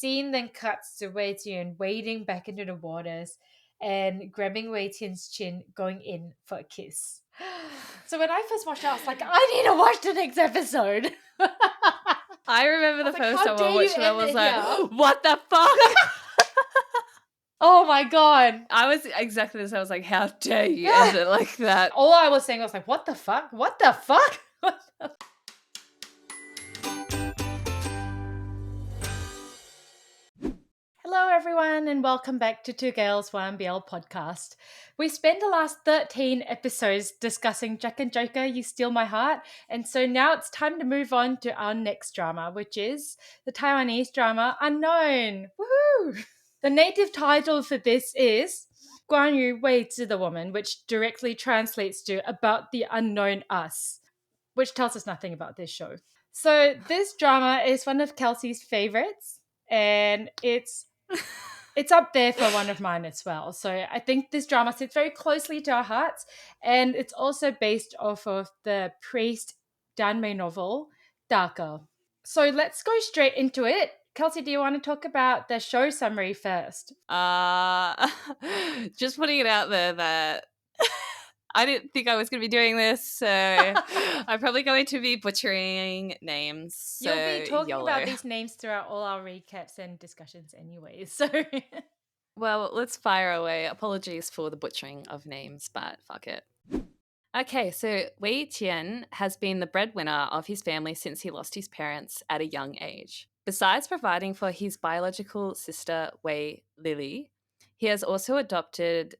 Scene then cuts to Wei Zhi Yuan wading back into the waters and grabbing Wei Tian's chin, going in for a kiss. So when I first watched it, I was like, I need to watch the next episode. I remember the was like, first how time I dare you watched it, I end was it like, here? what the fuck? Oh my God. I was exactly this. I was like, how dare you end it like that? All I was saying was like, what the fuck? What the fuck? Hello everyone and welcome back to Two Girls One BL podcast. We spent the last 13 episodes discussing Jack and Joker, You Steal My Heart, and so now it's time to move on to our next drama, which is the Taiwanese drama Unknown. Woohoo! The native title for this is 关于未知的我们, which directly translates to About the Unknown Us, which tells us nothing about this show. So this drama is one of Kelsey's favorites, and it's up there for one of mine as well. So I think this drama sits very closely to our hearts, and it's also based off of the praised Danmei novel, Darker. So let's go straight into it. Kelsey, do you want to talk about the show summary first? Just putting it out there that I didn't think I was going to be doing this, so I'm probably going to be butchering names. So You'll be talking YOLO. about these names throughout all our recaps and discussions anyway, so... Well, let's fire away. Apologies for the butchering of names, but fuck it. Okay, so Wei Tian has been the breadwinner of his family since he lost his parents at a young age. Besides providing for his biological sister Wei Lily, he has also adopted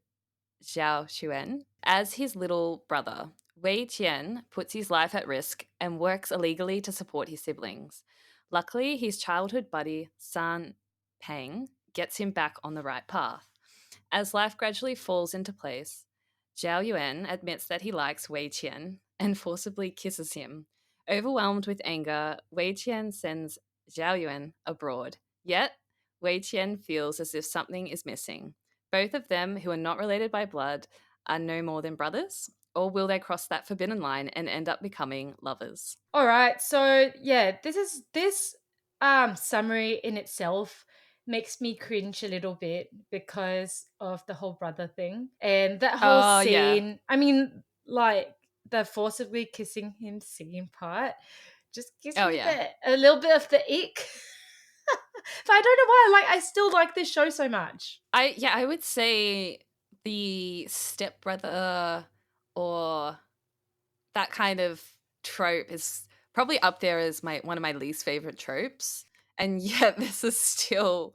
Zhao Xuan as his little brother. Wei Tian puts his life at risk and works illegally to support his siblings. Luckily, his childhood buddy, San Peng, gets him back on the right path. As life gradually falls into place, Zhao Yuan admits that he likes Wei Tian and forcibly kisses him. Overwhelmed with anger, Wei Tian sends Zhao Yuan abroad. Yet, Wei Tian feels as if something is missing. Both of them, who are not related by blood, are no more than brothers? Or will they cross that forbidden line and end up becoming lovers? All right, so yeah, this summary in itself makes me cringe a little bit because of the whole brother thing and that whole scene. Yeah. I mean, like the forcibly kissing him scene part just gives me a little bit of the ick. But I don't know why. I still like this show so much. I would say the stepbrother or that kind of trope is probably up there as one of my least favorite tropes. And yet this is still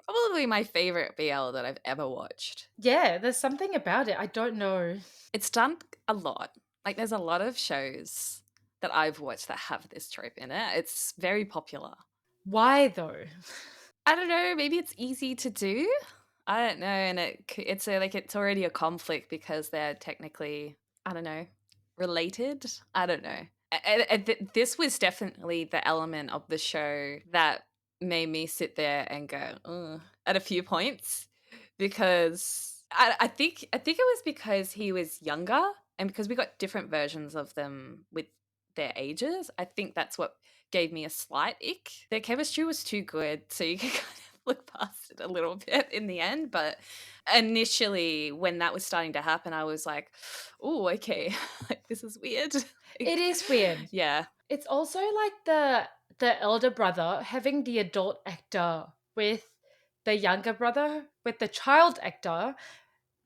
probably my favorite BL that I've ever watched. Yeah, there's something about it. I don't know. It's done a lot. Like there's a lot of shows that I've watched that have this trope in it. It's very popular. Why though? I don't know. Maybe it's easy to do. I don't know. And it's already a conflict because they're technically, I don't know, related. I don't know. This was definitely the element of the show that made me sit there and go, ugh, at a few points, because I think it was because he was younger and because we got different versions of them with their ages. I think that's what gave me a slight ick. Their chemistry was too good, so you can kind of look past it a little bit in the end. But initially, when that was starting to happen, I was like, oh, okay, this is weird. It is weird. Yeah. It's also like the elder brother having the adult actor with the younger brother with the child actor,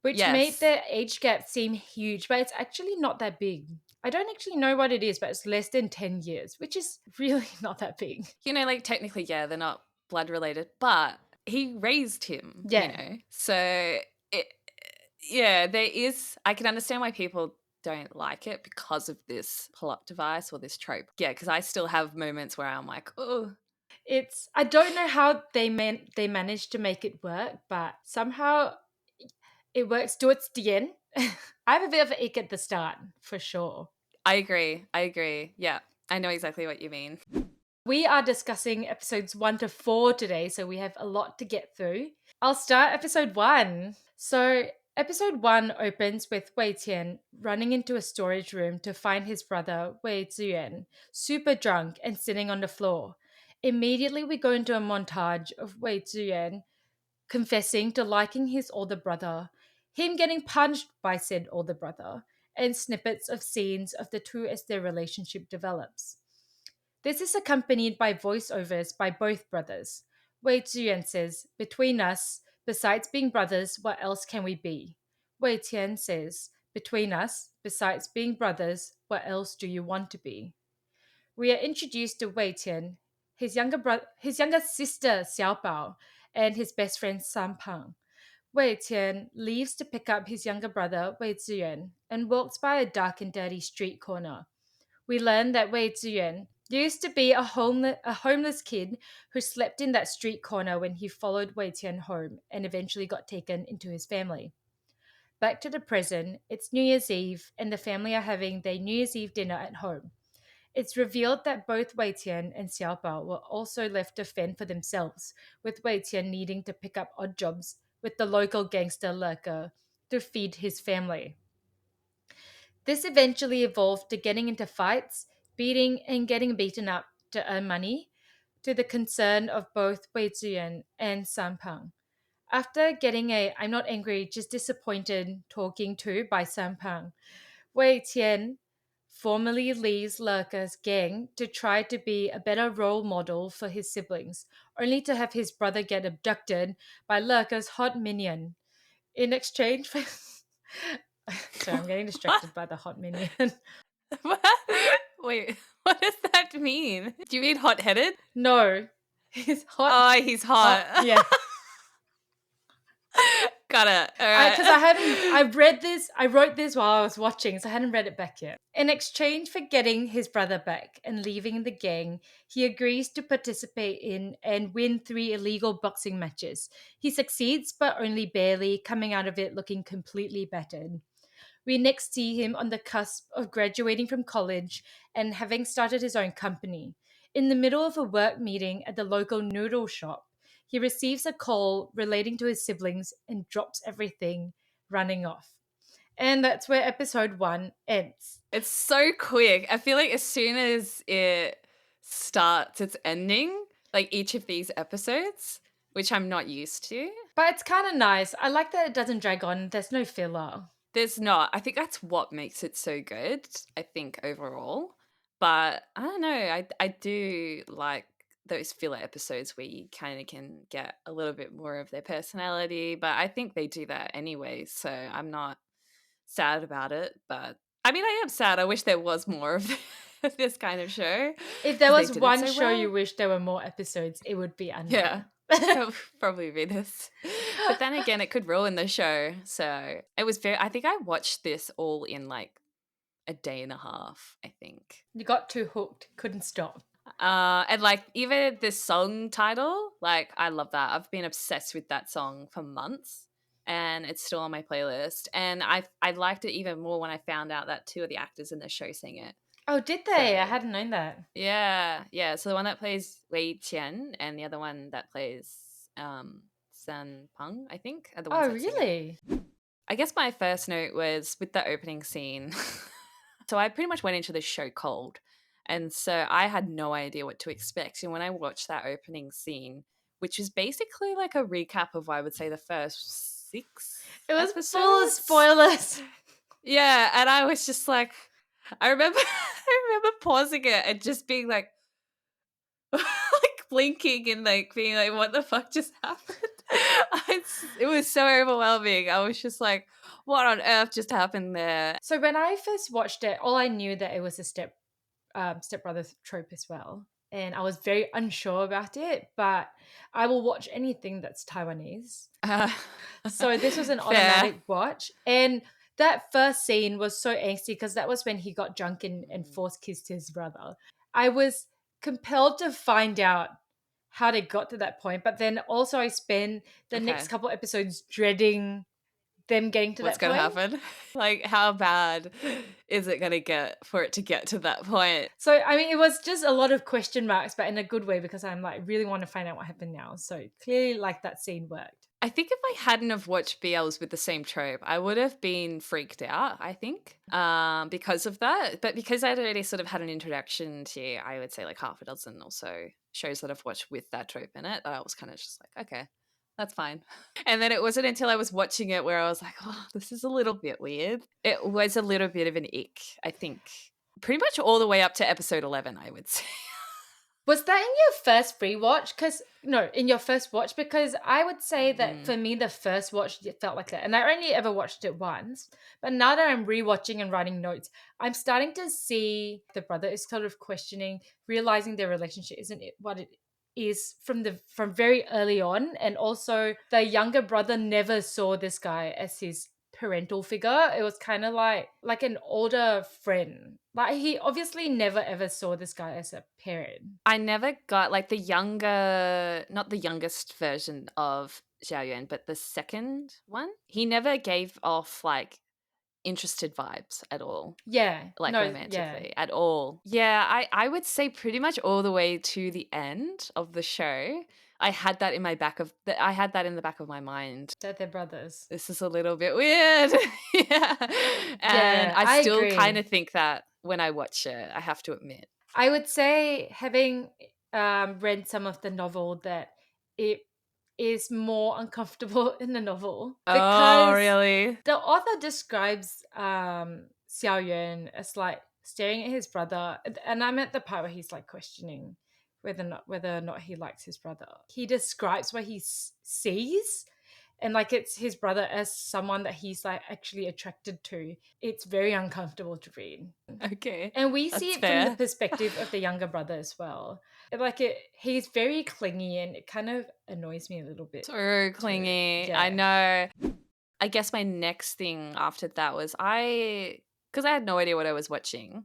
which made the age gap seem huge, but it's actually not that big. I don't actually know what it is, but it's less than 10 years, which is really not that big. You know, like technically, yeah, they're not blood related, but he raised him, you know? So, there is, I can understand why people don't like it because of this plot device or this trope. Yeah, because I still have moments where I'm like, oh. I don't know how they managed to make it work, but somehow it works towards the end. I have a bit of an ick at the start, for sure. I agree. Yeah, I know exactly what you mean. We are discussing episodes 1 to 4 today, so we have a lot to get through. I'll start episode 1. So episode 1 opens with Wei Tian running into a storage room to find his brother, Wei Zhi Yuan, super drunk and sitting on the floor. Immediately, we go into a montage of Wei Zhi Yuan confessing to liking his older brother, him getting punched by said older brother, and snippets of scenes of the two as their relationship develops. This is accompanied by voiceovers by both brothers. Wei Zhiyuan says, "Between us, besides being brothers, what else can we be?" Wei Tian says, "Between us, besides being brothers, what else do you want to be?" We are introduced to Wei Tian, his younger sister Xiaobao, and his best friend San Pang. Wei Tian leaves to pick up his younger brother Wei Ziyuan and walks by a dark and dirty street corner. We learn that Wei Ziyuan used to be a homeless kid who slept in that street corner when he followed Wei Tian home and eventually got taken into his family. Back to the present, it's New Year's Eve, and the family are having their New Year's Eve dinner at home. It's revealed that both Wei Tian and Xiaobao were also left to fend for themselves, with Wei Tian needing to pick up odd jobs with the local gangster lurker to feed his family. This eventually evolved to getting into fights, beating and getting beaten up to earn money, to the concern of both Wei Ziyuan and San Pang. After getting a "I'm not angry, just disappointed" talking to by San Pang, Wei Tian formally leaves Lurker's gang to try to be a better role model for his siblings, only to have his brother get abducted by Lurker's hot minion. In exchange for. Sorry, I'm getting What? distracted by the hot minion. What? Wait, what does that mean? Do you mean hot-headed? No, he's hot. Oh, he's hot. Yeah. Got it. All right. Because I wrote this while I was watching, so I hadn't read it back yet. In exchange for getting his brother back and leaving the gang, he agrees to participate in and win 3 illegal boxing matches. He succeeds, but only barely, coming out of it looking completely battered. We next see him on the cusp of graduating from college and having started his own company. In the middle of a work meeting at the local noodle shop, he receives a call relating to his siblings and drops everything, running off. And that's where episode 1 ends. It's so quick. I feel like as soon as it starts, it's ending, like each of these episodes, which I'm not used to. But it's kind of nice. I like that it doesn't drag on. There's no filler. There's not. I think that's what makes it so good, I think, overall. But I don't know. I do like those filler episodes where you kind of can get a little bit more of their personality. But I think they do that anyway. So I'm not sad about it. But I mean, I am sad. I wish there was more of this kind of show. If there 'cause they was did it one so show well. you wish there were more episodes, it would be Unreal. Yeah. It'll probably be this. But then again, it could ruin the show. So it was I think I watched this all in like a day and a half, I think. You got too hooked, couldn't stop. And like even this song title, like I love that. I've been obsessed with that song for months and it's still on my playlist. And I liked it even more when I found out that 2 of the actors in the show sing it. Oh, did they? So- I hadn't known that. Yeah. So the one that plays Wei Qian and the other one that plays San Peng, I think, are the ones Oh, that sing it. really? I guess my first note was with the opening scene. So I pretty much went into the show cold. And so I had no idea what to expect. And when I watched that opening scene, which is basically like a recap of, I would say, the first 6 It was episodes. full of spoilers. Yeah, and I was just like, I remember pausing it and just being like, like blinking and like being like, what the fuck just happened? It was so overwhelming. I was just like, what on earth just happened there? So when I first watched it, all I knew that it was a stepbrother trope as well. And I was very unsure about it, but I will watch anything that's Taiwanese. So this was an Fair. automatic watch. And that first scene was so angsty because that was when he got drunk and force kissed his brother. I was compelled to find out how they got to that point, but then also I spent the next couple episodes dreading them getting to What's that point. What's going to happen? Like, how bad is it going to get for it to get to that point? So, I mean, it was just a lot of question marks, but in a good way because I'm like, really want to find out what happened now. So clearly, like, that scene worked. I think if I hadn't have watched BLs with the same trope, I would have been freaked out, I think, because of that. But because I'd already sort of had an introduction to, I would say, like half a dozen or so shows that I've watched with that trope in it, that I was kind of just like, okay, that's fine. And then it wasn't until I was watching it where I was like, oh, this is a little bit weird. It was a little bit of an ick, I think. Pretty much all the way up to episode 11, I would say. Was that in your first rewatch? In your first watch, because I would say that Mm. for me, the first watch it felt like that. And I only ever watched it once. But now that I'm rewatching and writing notes, I'm starting to see the brother is sort of questioning, realizing their relationship isn't it what it is from very early on. And also the younger brother never saw this guy as his parental figure. It was kind of like an older friend. Like he obviously never ever saw this guy as a parent. I never got like the younger, not the youngest version of Xiao Yuan, but the second one. He never gave off like interested vibes at all, Yeah. like No, yeah. romantically at all. Yeah, I would say pretty much all the way to the end of the show. I had that in my I had that in the back of my mind. That they're brothers. This is a little bit weird. Yeah. And Yeah, I I still kind agree. of think that when I watch it, I have to admit. I would say having read some of the novel that it is more uncomfortable in the novel Oh, because really? the author describes Xiao Yuan as like staring at his brother, and I'm at the part where he's like questioning whether or not he likes his brother. He describes what he sees, and like it's his brother as someone that he's like actually attracted to. It's very uncomfortable to read. Okay. And we see That's it from the fair. perspective of the younger brother as well. He's very clingy, and it kind of annoys me a little bit So too. clingy. I Yeah. know. I guess my next thing after that was because I had no idea what I was watching.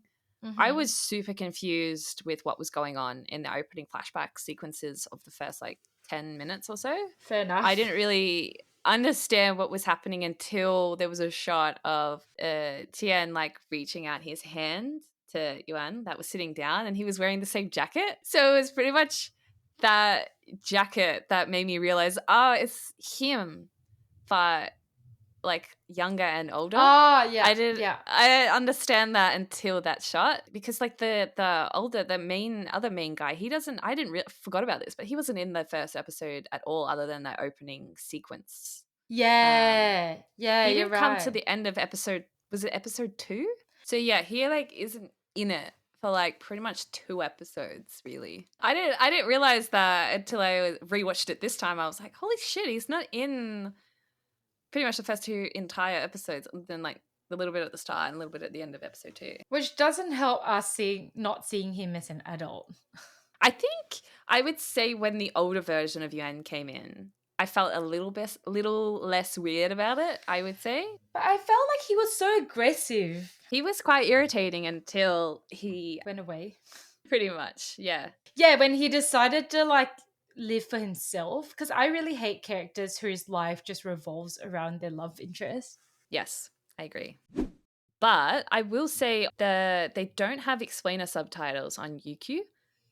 I Hmm. was super confused with what was going on in the opening flashback sequences of the first like 10 minutes or so. Fair I enough. didn't really understand what was happening until there was a shot of Tian like reaching out his hand to Yuan that was sitting down, and he was wearing the same jacket. So it was pretty much that jacket that made me realize, oh, it's him, but like younger and older. Ah, yeah, I did yeah. I understand that until that shot, because like the other main guy, he doesn't I didn't forgot about this, but he wasn't in the first episode at all other than that opening sequence. Um Yeah. Yeah, he you're didn't come to right. the end of was it episode 2? So yeah, he like isn't in it for like pretty much 2 episodes really. I didn't realize that until I rewatched it this time. I was like, holy shit, he's not in pretty much the first 2 entire episodes, and then like a little bit at the start and a little bit at the end of episode 2. Which doesn't help us not seeing him as an adult. I think I would say when the older version of Yuan came in, I felt a little less weird about it, I would say. But I felt like he was so aggressive. He was quite irritating until he Went away. pretty much, yeah. Yeah, when he decided to like live for himself, because I really hate characters whose life just revolves around their love interest. Yes, I agree. But I will say they don't have explainer subtitles on UQ,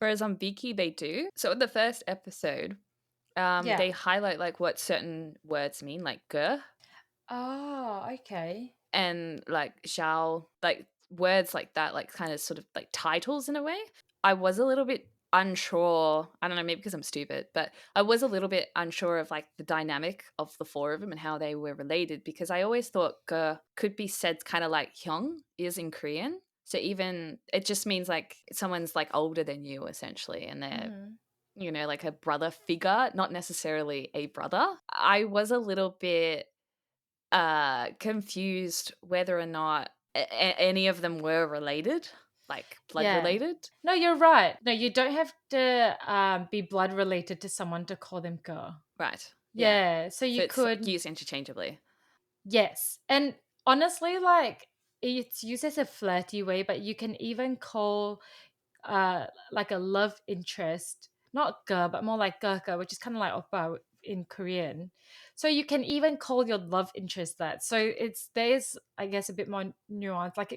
whereas on Viki they do. So in the first episode, Yeah. they highlight like what certain words mean, like ge Oh, okay. and like shao, like words like that, like kind of sort of like titles in a way. I was a little bit unsure. I don't know, maybe because I'm stupid, but I was a little bit unsure of like the dynamic of the 4 of them and how they were related, because I always thought ge could be said kind of like hyung is in Korean. So even it just means like someone's like older than you essentially, and they're Hmm. like a brother figure, not necessarily a brother. I was a little bit confused whether or not any of them were related, like blood Yeah. related. No, you're right. No, you don't have to be blood related to someone to call them girl. Right. Yeah. Yeah, so So you it's could, used interchangeably. yes. And honestly, like it's used as a flirty way, but you can even call like a love interest, not ge, but more like ge, which is kind of like oppa in Korean. So you can even call your love interest that. So there's I guess a bit more nuance. Like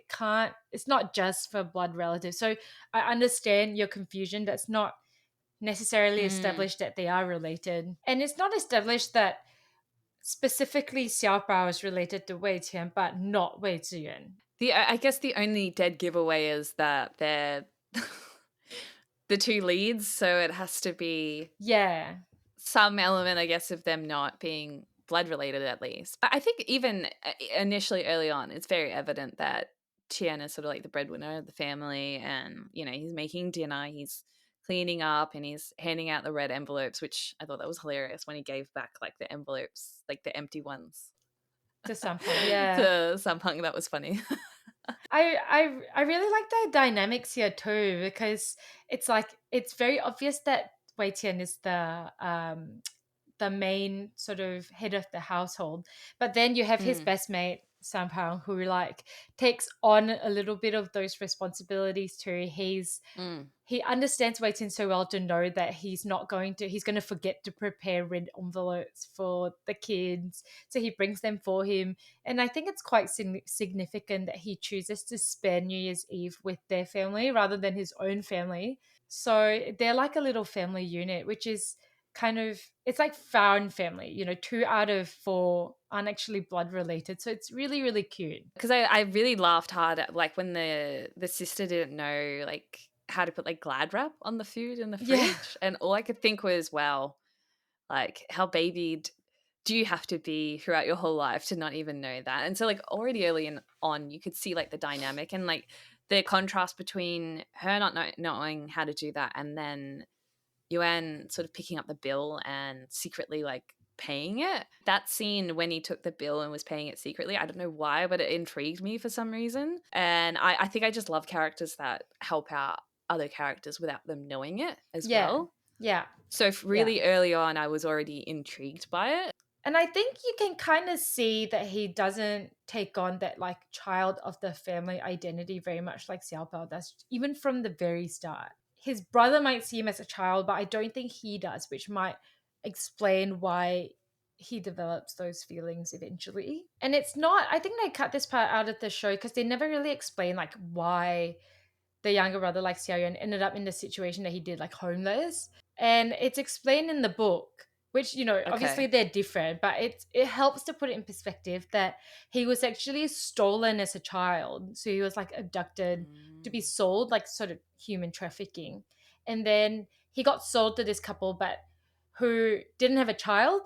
it's not just for blood relatives. So I understand your confusion. That's not necessarily Mm. established that they are related. And it's not established that specifically Xiao Bao is related to Wei Qian, but not Wei Zhi Yuan. I guess the only dead giveaway is that they're the two leads, so it has to be Yeah. some element, I guess, of them not being blood related at least. But I think even initially early on, it's very evident that Qian is sort of like the breadwinner of the family, and he's making dinner, he's cleaning up, and he's handing out the red envelopes, which I thought that was hilarious when he gave back like the envelopes, like the empty ones To Sampang, yeah. to Sampang. That was funny. I really like the dynamics here too, because it's like it's very obvious that Wei Tian is the main sort of head of the household, but then you have his Mm, best mate Sampao, who like takes on a little bit of those responsibilities too. mm. He understands Wei Tian so well to know that he's going to forget to prepare red envelopes for the kids, so he brings them for him. And I think it's quite significant that he chooses to spend New Year's Eve with their family rather than his own family. So they're like a little family unit, which is kind of, it's like found family. 2 out of 4 aren't actually blood related. So it's really, really cute. Because I really laughed hard at like when the sister didn't know like how to put like Glad wrap on the food in the Yeah. fridge, and all I could think was, wow, like how babied do you have to be throughout your whole life to not even know that? And so like already early on, you could see like the dynamic and like the contrast between her not knowing how to do that, and then Yuan sort of picking up the bill and secretly like paying it. That scene when he took the bill and was paying it secretly, I don't know why, but it intrigued me for some reason. And I think I just love characters that help out other characters without them knowing it as Yeah. well. Yeah. So Yeah. really early on, I was already intrigued by it. And I think you can kind of see that he doesn't take on that like child of the family identity very much like Xiaopao does, even from the very start. His brother might see him as a child, but I don't think he does, which might explain why he develops those feelings eventually. And it's not, I think they cut this part out of the show because they never really explain like why the younger brother, like Xiaoyan, ended up in the situation that he did, like homeless. And it's explained in the book, which, obviously Okay. they're different, but it helps to put it in perspective that he was actually stolen as a child. So he was like abducted to be Mm. sold, like sort of human trafficking. And then he got sold to this couple, but who didn't have a child.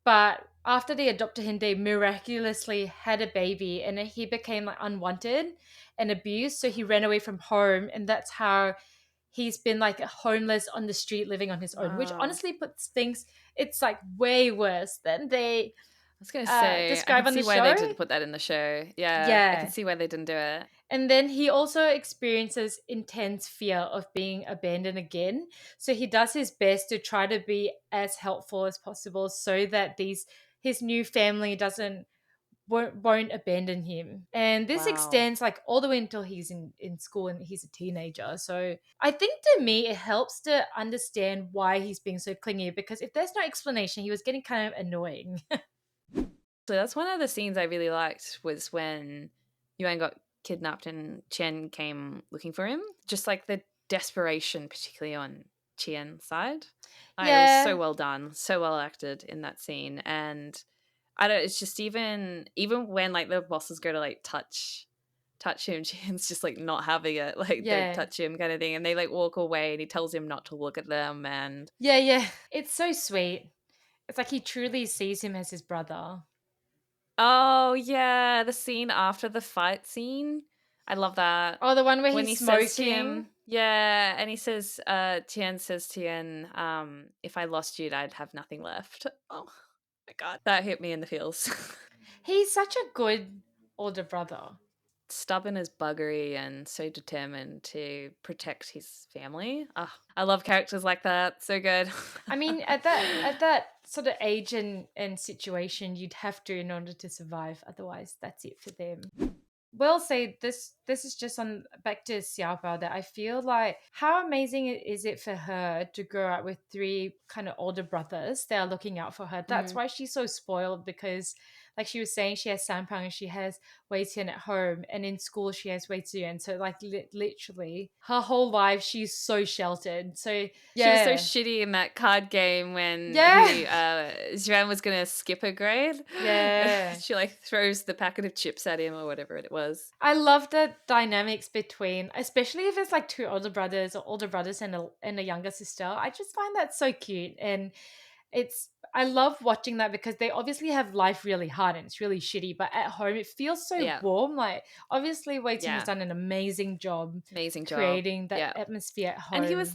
But after they adopted him, they miraculously had a baby, and then he became like unwanted and abused. So he ran away from home, and that's how he's been like homeless on the street, living on his own. Which Wow. honestly puts things, it's like way worse than they I was gonna say, I describe can on see the why they show. didn't put that in the show. Yeah, I can Yeah. see why they didn't do it. And then he also experiences intense fear of being abandoned again. So he does his best to try to be as helpful as possible so that his new family doesn't won't abandon him. And this Wow. extends like all the way until he's in school and he's a teenager. So I think to me it helps to understand why he's being so clingy, because if there's no explanation, he was getting kind of annoying. So that's one of the scenes I really liked was when Yuan got kidnapped and Qian came looking for him. Just like the desperation, particularly on Qian's side. It was so Yeah. well done, so well acted in that scene. And I don't it's just even when like the bosses go to like touch him, Qian's just like not having it. Like don't Yeah. touch him kind of thing. And they like walk away and he tells him not to look at them and Yeah, yeah. It's so sweet. It's like he truly sees him as his brother. oh yeah, the scene after the fight scene. I love that. Oh, the one where When he's he says to smoking. him, yeah, and he says, Tian says to Tian, if I lost you, I'd have nothing left. Oh my god. That hit me in the feels. He's such a good older brother. Stubborn as buggery and so determined to protect his family. Ah, I love characters like that. So good. I mean, at that sort of age and situation, you'd have to in order to survive. Otherwise, that's it for them. Will say this is just on back to Xiaobao, that I feel like how amazing is it for her to grow up with 3 kind of older brothers that are looking out for her. That's Mm, why she's so spoiled, because like she was saying, she has Sampang and she has Wei Tian at home, and in school she has Wei Zhi Yuan. So like literally her whole life she's so sheltered. So She was so yeah, shitty in that card game when yeah, Juan was gonna skip her grade. yeah. She like throws the packet of chips at him or whatever it was. I love the dynamics between, especially if it's like two older brothers or older brothers and a younger sister. I just find that so cute, and I love watching that because they obviously have life really hard and it's really shitty, but at home it feels so Yeah, warm. Like obviously Wei Tin has yeah, done an amazing job amazing job. creating that Yeah. atmosphere at And home. he was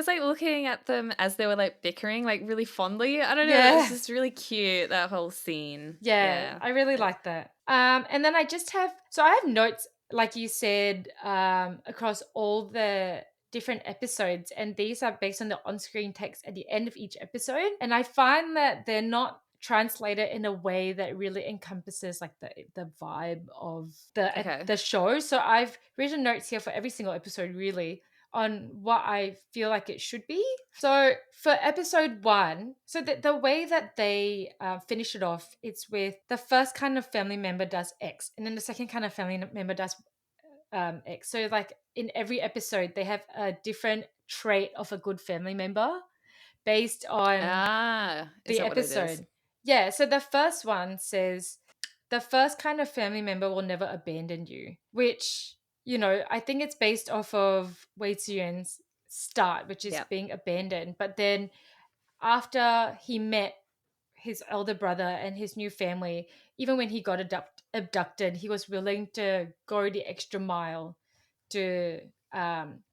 like looking at them as they were like bickering, like really fondly. I don't know. It was Yeah. just really cute, that whole scene. Yeah, Yeah. I really like that. And then I have notes, like you said, across all the different episodes, and these are based on the on-screen text at the end of each episode. And I find that they're not translated in a way that really encompasses like the vibe of Okay. the show. So I've written notes here for every single episode, really, on what I feel like it should be. So for episode one, so the way that they finish it off, it's with the first kind of family member does X, and then the second kind of family member does X. So like in every episode, they have a different trait of a good family member based on Is the that what it is? episode. Yeah. So the first one says the first kind of family member will never abandon you, which, I think it's based off of Wei Ziyuan's start, which is Yeah. being abandoned. But then after he met his elder brother and his new family, even when he got abducted, he was willing to go the extra mile to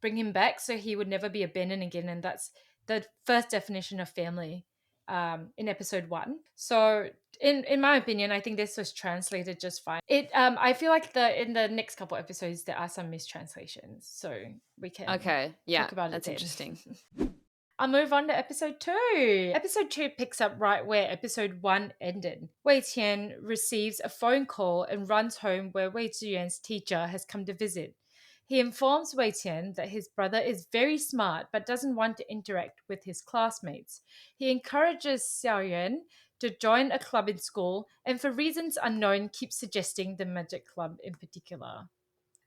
bring him back so he would never be abandoned again. And that's the first definition of family in episode one. So in my opinion, I think this was translated just fine. I feel like in the next couple episodes there are some mistranslations, so we can Okay. Yeah. talk about it That's then. interesting. I'll move on to episode 2. Episode 2 picks up right where episode 1 ended. Wei Tian receives a phone call and runs home where Wei Ziyuan's teacher has come to visit. He informs Wei Tian that his brother is very smart but doesn't want to interact with his classmates. He encourages Xiao Yuan to join a club in school and for reasons unknown keeps suggesting the magic club in particular.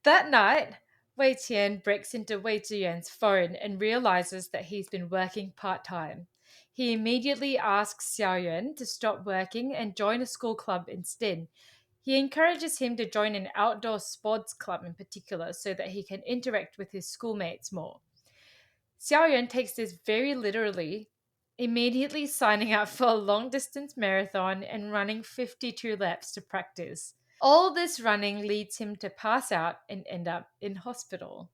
That night, Wei Tian breaks into Wei Ziyuan's phone and realizes that he's been working part-time. He immediately asks Xiao Yuan to stop working and join a school club instead. He encourages him to join an outdoor sports club in particular so that he can interact with his schoolmates more. Xiao Yuan takes this very literally, immediately signing up for a long distance marathon and running 52 laps to practice. All this running leads him to pass out and end up in hospital.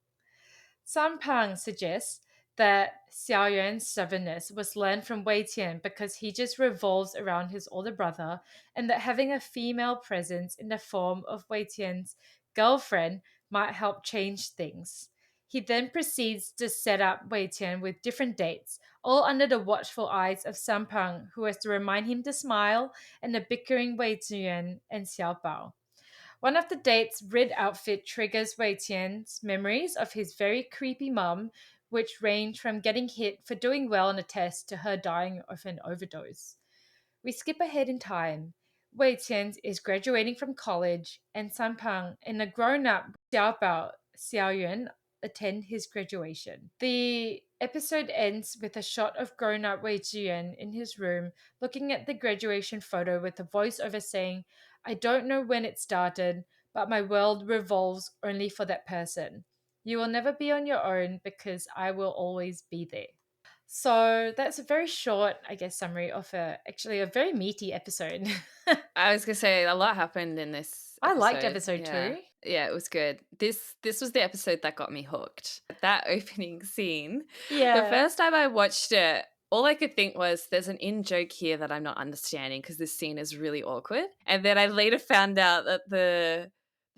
Sampang suggests that Xiao Yuan's stubbornness was learned from Wei Tian because he just revolves around his older brother, and that having a female presence in the form of Wei Tian's girlfriend might help change things. He then proceeds to set up Wei Tian with different dates, all under the watchful eyes of Sampang, who has to remind him to smile, and the bickering Wei Ziyuan and Xiao Bao. One of the dates' red outfit triggers Wei Tian's memories of his very creepy mum, which range from getting hit for doing well on a test to her dying of an overdose. We skip ahead in time. Wei Tian is graduating from college, and Sanpang and a grown-up Xiaobao Xiaoyuan attend his graduation. The episode ends with a shot of grown-up Wei Zhiyuan in his room, looking at the graduation photo with a voiceover saying, "I don't know when it started, but my world revolves only for that person. You will never be on your own because I will always be there." So that's a very short, I guess, summary of actually a very meaty episode. I was gonna say a lot happened in this I liked episode. episode Yeah. 2. Yeah, it was good. This was the episode that got me hooked. That opening scene. The Yeah. first time I watched it, all I could think was there's an in joke here that I'm not understanding because this scene is really awkward. And then I later found out that the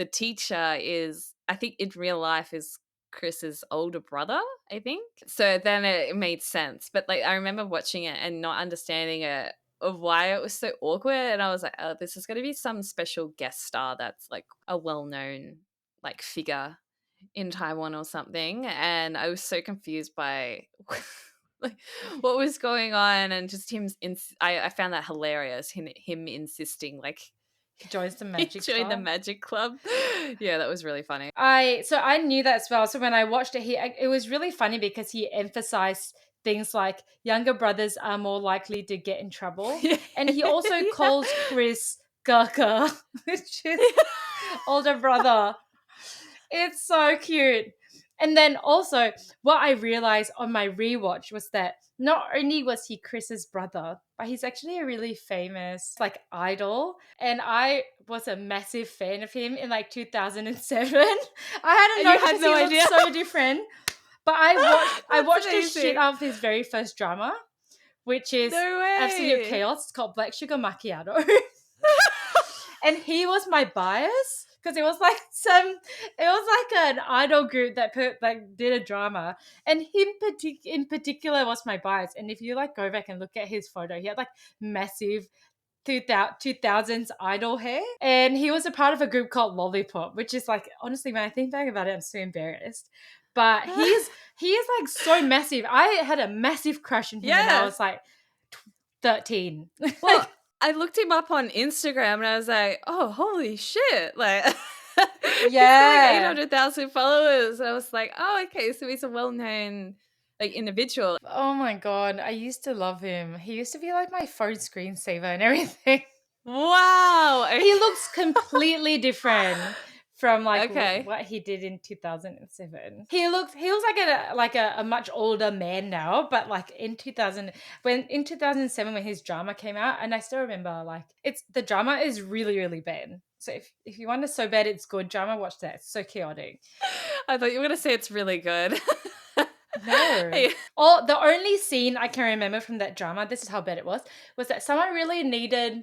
teacher is, I think in real life, is Chris's older brother, I think. So then it made sense. But like I remember watching it and not understanding it of why it was so awkward, and I was like, oh, this is going to be some special guest star that's like a well-known like figure in Taiwan or something, and I was so confused by like what was going on, and just I found that hilarious, him insisting like He joins the He magic joined the club. magic club. Yeah, that was really funny. I knew that as well. So when I watched it, it was really funny because he emphasized things like younger brothers are more likely to get in trouble, and he also calls Chris Gurkha, which is older brother. It's so cute. And then also, what I realized on my rewatch was that not only was he Chris's brother, but he's actually a really famous like idol. And I was a massive fan of him in like 2007. I hadn't You known had because no he idea? looked so different. But I That's watched the shit amazing. out of his very first drama, which is No absolute way. chaos. It's called Black Sugar Macchiato. And he was my bias because it was like an idol group that did a drama, and him in particular was my bias. And if you like go back and look at his photo, he had like massive 2000s idol hair, and he was a part of a group called Lollipop, which is like, honestly, when I think back about it, I'm so embarrassed. But he is like so massive. I had a massive crush on him when I was like 13. Well, I looked him up on Instagram and I was like, oh, holy shit. Like, he's got like 800,000 followers. And I was like, oh, okay. So he's a well-known like individual. Oh my God. I used to love him. He used to be like my phone screensaver and everything. Wow. He looks completely different from like Okay. what he did in 2007. He looks like a much older man now, but like in 2007 when his drama came out, and I still remember like the drama is really, really bad. So if you want a so bad it's good drama, watch that. It's so chaotic. I thought you were going to say it's really good. No. Hey. Oh, the only scene I can remember from that drama, this is how bad it was that someone really needed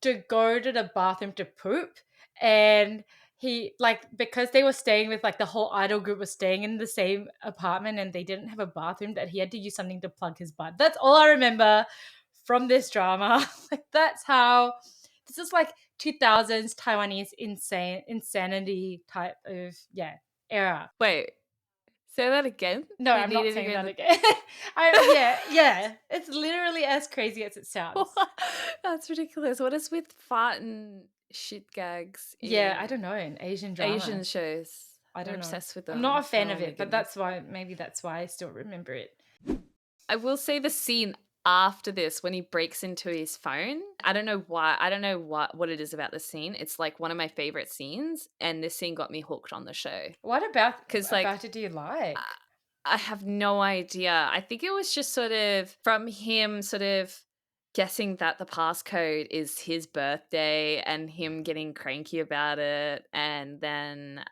to go to the bathroom to poop, and he like, because they were staying with like the whole idol group was staying in the same apartment and they didn't have a bathroom, that he had to use something to plug his butt. That's all I remember from this drama. Like that's how this is like 2000s Taiwanese insanity type of era. Wait, say that again? No, He I'm not needed to saying go that to again. Yeah. It's literally as crazy as it sounds. That's ridiculous. What is with fart and shit gags Yeah, I in don't know, in Asian drama. Asian shows? I They're don't know. obsessed with them. I'm not a fan Oh of my it, but goodness. that's why I still remember it. I will say the scene after this when he breaks into his phone. I don't know why. I don't know what it is about the scene. It's like one of my favorite scenes, and this scene got me hooked on the show. What about 'Cause, like, it do you like? I have no idea. I think it was just sort of from him sort of guessing that the passcode is his birthday and him getting cranky about it, and then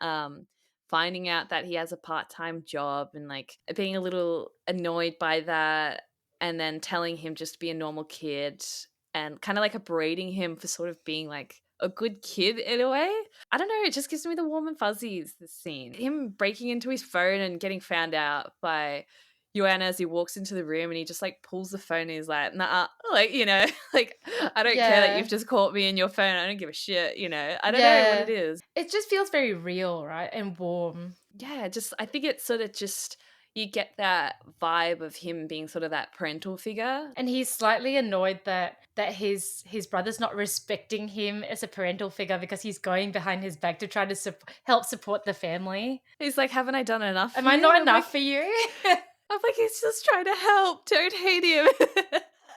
finding out that he has a part-time job and like being a little annoyed by that, and then telling him just to be a normal kid and kind of like berating him for sort of being like a good kid in a way. I don't know, it just gives me the warm and fuzzies, this scene. Him breaking into his phone and getting found out by Yuan as he walks into the room and he just like pulls the phone and he's like, nah, like, you know, like, I don't care that Yeah. you've just caught me in your phone. I don't give a shit, you know. I don't know what it is. It just feels very real, right? And warm. Yeah, just I think it's sort of just you get that vibe of him being sort of that parental figure. And he's slightly annoyed that his brother's not respecting him as a parental figure because he's going behind his back to try to help support the family. He's like, haven't I done enough? Am for I you? not I'm enough like, for you? I'm like, he's just trying to help. Don't hate him.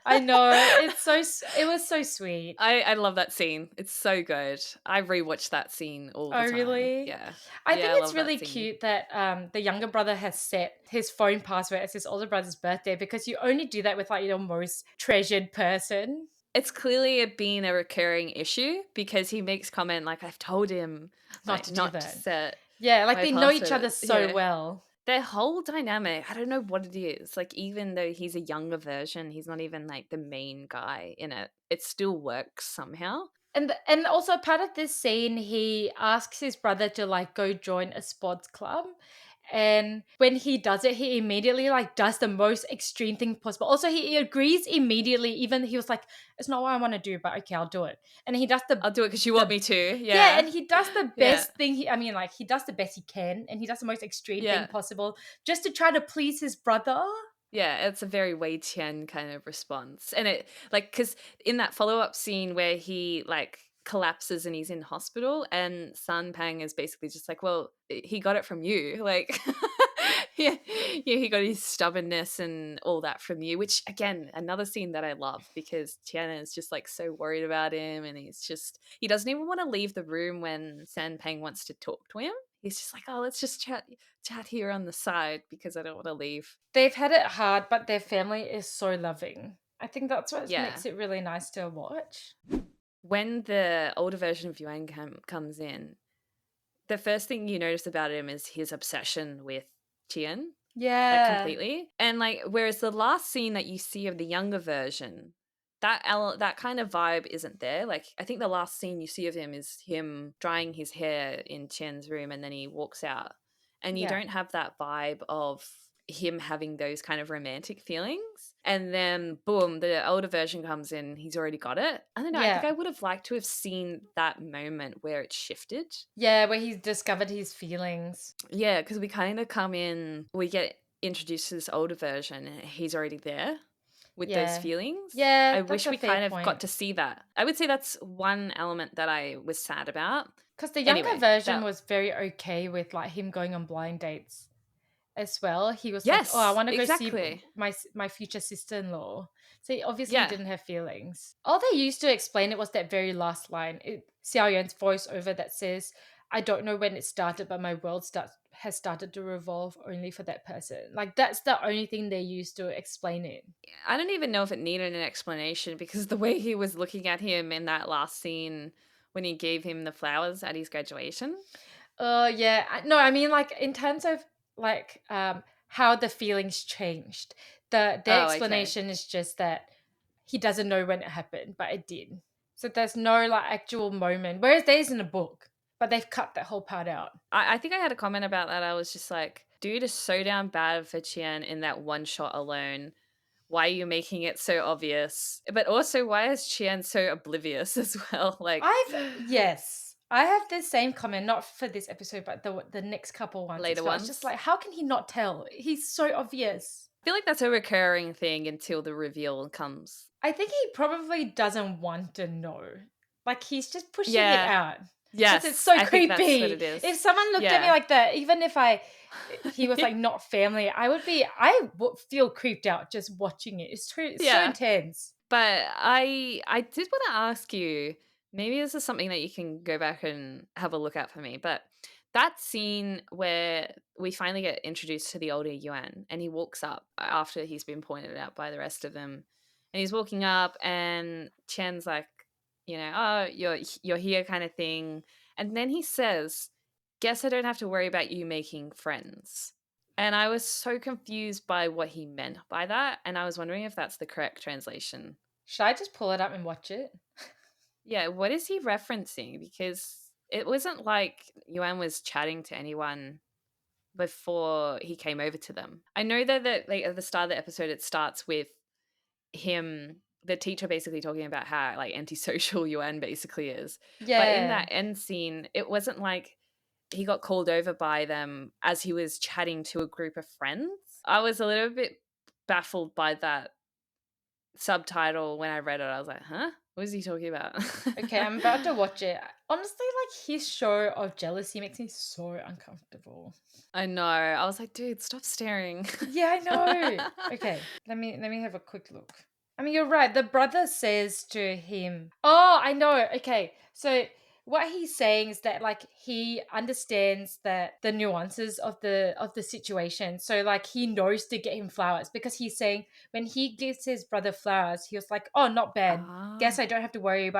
I know. It was so sweet. I love that scene. It's so good. I rewatch that scene all the Oh, time. really? Yeah. I Yeah, think I it's love that really scene. cute that the younger brother has set his phone password as his older brother's birthday, because you only do that with like your most treasured person. It's clearly been a recurring issue because he makes comment like, I've told him Not to do not that. to set Yeah, like my they know each password. other so Yeah. well. Their whole dynamic, I don't know what it is. Like, even though he's a younger version, he's not even like the main guy in it. It still works somehow. And also part of this scene, he asks his brother to like go join a sports club. And when he does it, he immediately like does the most extreme thing possible. Also, he agrees immediately, even he was like, it's not what I want to do, but okay, I'll do it. And he does I'll do it because you want me to. yeah, and he does the Yeah. best thing. He does the best he can, and he does the most extreme Yeah. thing possible just to try to please his brother. Yeah, it's a very Wei Qian kind of response. And it, like, because in that follow-up scene where he, like, collapses and he's in hospital, and Sun Pang is basically just like, well, he got it from you. Like, yeah, he got his stubbornness and all that from you, which again, another scene that I love because Tiana is just like so worried about him, and he doesn't even want to leave the room when San Pang wants to talk to him. He's just like, oh, let's just chat here on the side because I don't want to leave. They've had it hard, but their family is so loving. I think that's what Yeah. makes it really nice to watch. When the older version of Yuan comes in, the first thing you notice about him is his obsession with Qian. Like, Yeah. completely. And like, whereas the last scene that you see of the younger version, that kind of vibe isn't there. Like, I think the last scene you see of him is him drying his hair in Qian's room, and then he walks out. And you Yeah. don't have that vibe of him having those kind of romantic feelings. And then boom, the older version comes in, he's already got it. I don't know, I think Yeah. I would have liked to have seen that moment where it shifted. Yeah, where he's discovered his feelings. Yeah, because we kind of come in, we get introduced to this older version, and he's already there with those Yeah. feelings. Yeah, I that's wish a we fair kind of got point. to see that. I would say that's one element that I was sad about. Because the younger Anyway, version that was very okay with like him going on blind dates as well. He was like, "Oh, I yes, want to go see exactly. my future sister-in-law." So he obviously Yeah. didn't have feelings. All they used to explain it was that very last line. Xiao Yuan's voiceover that says, "I don't know when it started, but my world has started to revolve only for that person." Like that's the only thing they used to explain it. I don't even know if it needed an explanation because the way he was looking at him in that last scene when he gave him the flowers at his graduation. Yeah. No, I mean like in terms of like how the feelings changed. Their Oh, okay. explanation is just that he doesn't know when it happened, but it did. So there's no like actual moment. Whereas there's in a book, but they've cut that whole part out. I think I had a comment about that. I was just like, dude is so damn bad for Qian in that one shot alone. Why are you making it so obvious? But also, why is Qian so oblivious as well? Like, Yes. I have the same comment, not for this episode, but the next couple ones as later well. It's just ones. like, how can he not tell? He's so obvious. I feel like that's a recurring thing until the reveal comes. I think he probably doesn't want to know. Like he's just pushing it Yeah. out. Because it's Yes, so I think that's what creepy. it is. If someone looked at me Yeah. like that, even if he was like not family, I would feel creeped out just watching it. It's so Yeah. intense. But I did want to ask you, maybe this is something that you can go back and have a look at for me, but that scene where we finally get introduced to the older Yuan and he walks up after he's been pointed out by the rest of them, and he's walking up and Chen's like, oh, you're here kind of thing. And then he says, guess I don't have to worry about you making friends. And I was so confused by what he meant by that. And I was wondering if that's the correct translation. Should I just pull it up and watch it? Yeah, what is he referencing? Because it wasn't like Yuan was chatting to anyone before he came over to them. I know that like, at the start of the episode, it starts with him, the teacher basically talking about how like antisocial Yuan basically is. Yeah. But in that end scene, it wasn't like he got called over by them as he was chatting to a group of friends. I was a little bit baffled by that subtitle when I read it. I was like, huh? What is he talking about? Okay, I'm about to watch it. Honestly, like his show of jealousy makes me so uncomfortable. I know. I was like, dude, stop staring. Yeah, I know. Okay, let me have a quick look. I mean, you're right. The brother says to him, "Oh, I know." Okay, so what he's saying is that like he understands that the nuances of the situation. So like he knows to get him flowers because he's saying when he gives his brother flowers, he was like, "Oh, not bad. Guess Ah. I don't have to worry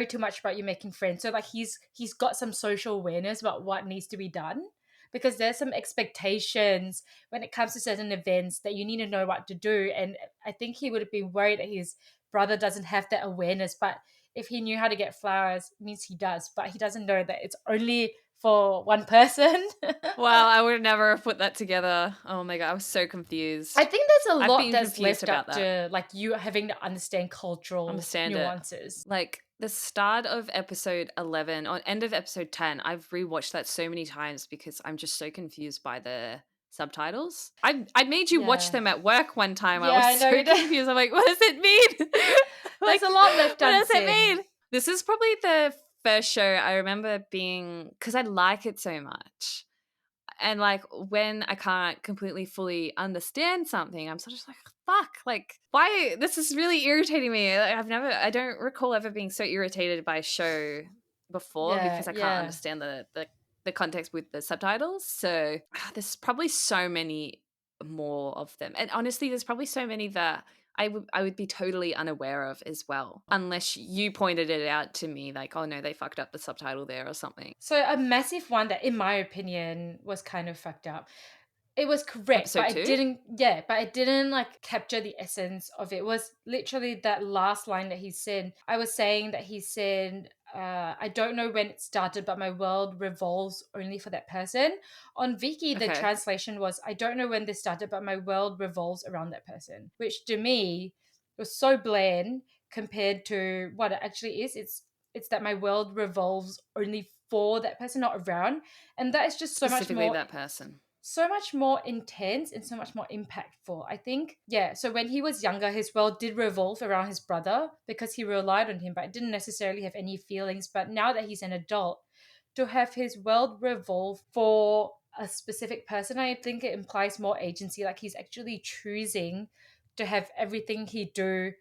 too much about you making friends." So like he's got some social awareness about what needs to be done because there's some expectations when it comes to certain events that you need to know what to do. And I think he would have been worried that his brother doesn't have that awareness. But if he knew how to get flowers, it means he does. But he doesn't know that it's only for one person. Wow, I would never have put that together. Oh my god, I was so confused. I think there's a I've lot been that's confused left about up to like you having to understand cultural Understand it. nuances. Like the start of episode 11 or end of episode 10, I've rewatched that so many times because I'm just so confused by the subtitles. I made you watch Yeah. them at work one time. Yeah, I I was know so you did. confused. I'm like, what does it mean? There's a lot left What does it unseen. mean? This is probably the first show I remember being, because I like it so much. And like when I can't completely fully understand something, I'm sort of just like, fuck, like why this is really irritating me. Like, I don't recall ever being so irritated by a show before Yeah, because I can't yeah. understand the context with the subtitles. So there's probably so many more of them. And honestly, there's probably so many that I would be totally unaware of as well, unless you pointed it out to me, like, oh no, they fucked up the subtitle there or something. So a massive one that, in my opinion, was kind of fucked up. It was correct, Episode but it 2? didn't, but it didn't like capture the essence of it. It was literally that last line that he said. I was saying that he said, I don't know when it started, but my world revolves only for that person. On Viki, the Okay. translation was, I don't know when this started, but my world revolves around that person, which to me was so bland compared to what it actually is. It's that my world revolves only for that person, not around. And that is just Specifically that person. so much more intense and so much more impactful. I think, yeah. So when he was younger, his world did revolve around his brother because he relied on him, but didn't necessarily have any feelings. But now that he's an adult, to have his world revolve for a specific person, I think it implies more agency. Like he's actually choosing to have everything he do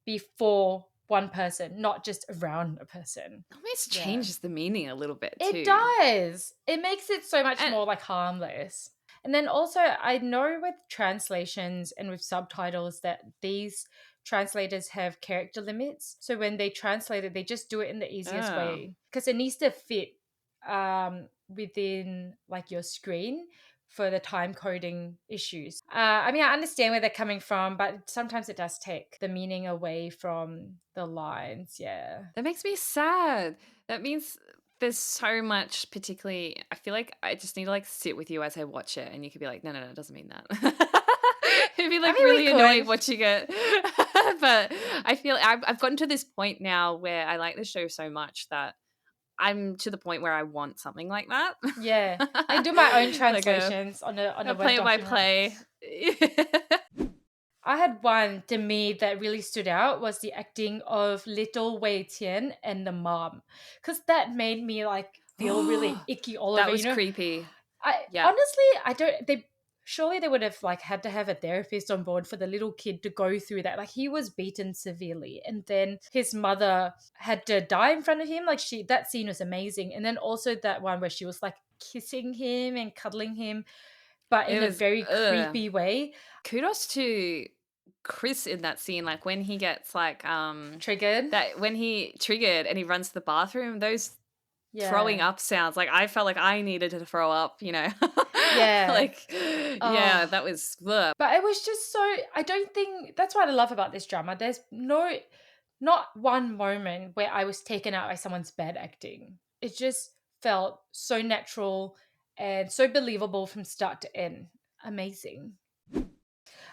be for one person, not just around a person. Almost Yeah. changes the meaning a little bit It too. does. It makes it so much And more like harmless. And then also, I know with translations and with subtitles that these translators have character limits. So when they translate it, they just do it in the easiest oh, way because it needs to fit within like your screen for the time coding issues. I mean, I understand where they're coming from, but sometimes it does take the meaning away from the lines. Yeah. that makes me sad. That means there's so much, particularly, I feel like I just need to like sit with you as I watch it and you could be like, no, no, no, it doesn't mean that. It'd be I like mean, we really annoying could. watching it. But I feel I've gotten to this point now where I like the show so much that I'm to the point where I want something like that. Yeah. I do my own Like translations on a a Word play by document. play. I had one to me that really stood out was the acting of little Wei Tian and the mom. Cause that made me like feel really icky all That over, was creepy. I Yeah. honestly I don't they surely they would have like had to have a therapist on board for the little kid to go through that. Like he was beaten severely and then his mother had to die in front of him. Like that scene was amazing. And then also that one where she was like kissing him and cuddling him, but It in a was very ugh. creepy way. Kudos to Chris in that scene, like when he gets like Triggered. that when he triggered and he runs to the bathroom, those throwing Yeah. up sounds, like I felt like I needed to throw up, you know. Yeah. Like yeah, Oh. that was ugh. But it was just so I don't think that's what I love about this drama. There's not one moment where I was taken out by someone's bad acting. It just felt so natural and so believable from start to end. Amazing.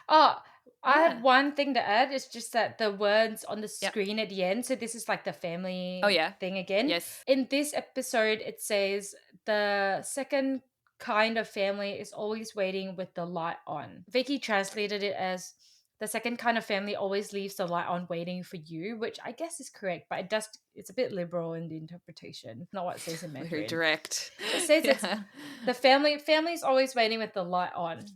Oh, I had Yeah. one thing to add. It's just that the words on the Yep. screen at the end. So this is like the Oh family yeah. thing again. Yes. In this episode, it says the second kind of family is always waiting with the light on. Vicky translated it as the second kind of family always leaves the light on waiting for you, which I guess is correct, but it's a bit liberal in the interpretation. Not what it says in Very Mandarin. direct. It says it's Yeah. the family's always waiting with the light on.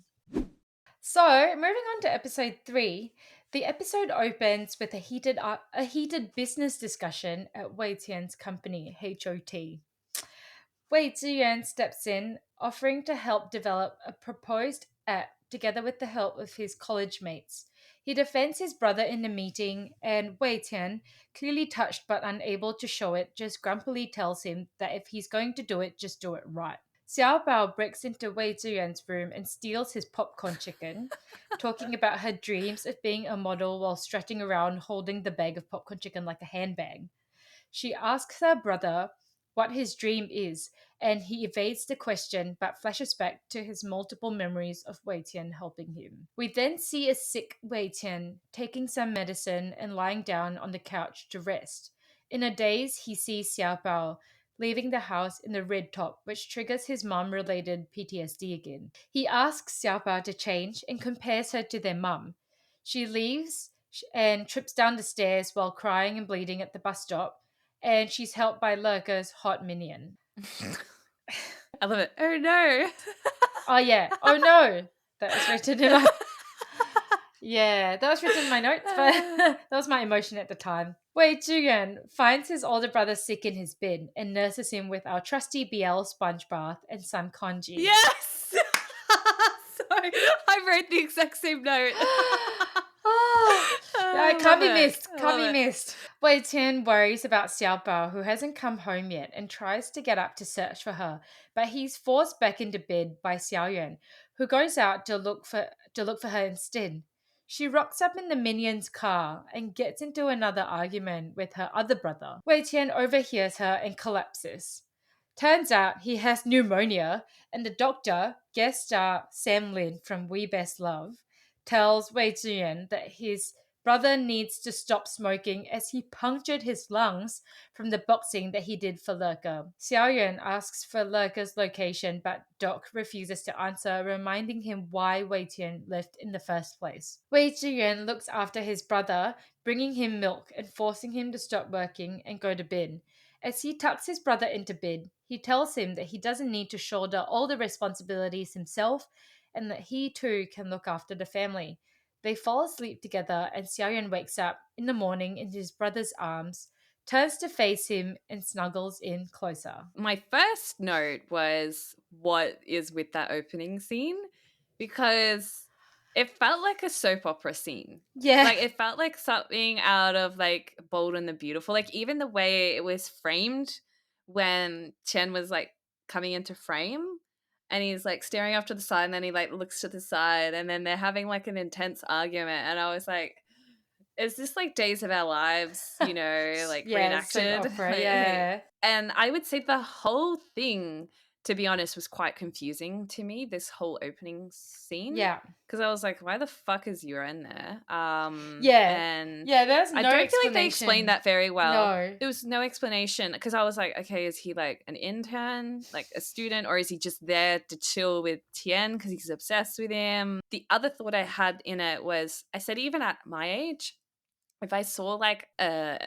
So, moving on to episode 3, the episode opens with a heated business discussion at Wei Tian's company, HOT. Wei Zhi Yuan steps in, offering to help develop a proposed app together with the help of his college mates. He defends his brother in the meeting, and Wei Tian, clearly touched but unable to show it, just grumpily tells him that if he's going to do it, just do it right. Xiao Bao breaks into Wei Ziyuan's room and steals his popcorn chicken, talking about her dreams of being a model while strutting around holding the bag of popcorn chicken like a handbag. She asks her brother what his dream is, and he evades the question but flashes back to his multiple memories of Wei Tian helping him. We then see a sick Wei Tian taking some medicine and lying down on the couch to rest. In a daze, he sees Xiao Bao leaving the house in the red top, which triggers his mom related PTSD again. He asks Xiao Bao to change and compares her to their mum. She leaves and trips down the stairs while crying and bleeding at the bus stop, and she's helped by Lurker's hot minion. I love it. Oh no. Oh yeah. Oh no. That was written in my Yeah, that was written in my notes, but that was my emotion at the time. Wei Zhi Yuan finds his older brother sick in his bed and nurses him with our trusty BL sponge bath and some congee. Yes. Sorry, I wrote the exact same note. Yeah, it can't be love missed. I Can't love be it. missed. Wei Tian worries about Xiao Bao, who hasn't come home yet, and tries to get up to search for her, but he's forced back into bed by Xiao Yuan, who goes out to look for her instead. She rocks up in the minion's car and gets into another argument with her other brother. Wei Tian overhears her and collapses. Turns out he has pneumonia, and the doctor, guest star Sam Lin from We Best Love, tells Wei Zhiyan that his brother needs to stop smoking as he punctured his lungs from the boxing that he did for Lurker. Xiaoyuan asks for Lurker's location, but Doc refuses to answer, reminding him why Wei Tian left in the first place. Wei Zhiyan looks after his brother, bringing him milk and forcing him to stop working and go to bed. As he tucks his brother into bed, he tells him that he doesn't need to shoulder all the responsibilities himself and that he too can look after the family. They fall asleep together, and Xiaoyan wakes up in the morning in his brother's arms, turns to face him, and snuggles in closer. My first note was what is with that opening scene, because it felt like a soap opera scene. Yeah. Like it felt like something out of like Bold and the Beautiful. Like even the way it was framed when Chen was like coming into frame and he's like staring off to the side and then he like looks to the side and then they're having like an intense argument and I was like, is this like Days of Our Lives, you know, like Yeah, soap reenacted? opera, yeah. And I would say the whole thing, to be honest, was quite confusing to me, this whole opening scene. Yeah. Because I was like, why the fuck is Yuan there? Yeah. And Yeah, there's no I don't feel like they explanation. explained that very well. No. There was no explanation because I was like, okay, is he like an intern, like a student, or is he just there to chill with Tian because he's obsessed with him? The other thought I had in it was, I said, even at my age, if I saw like a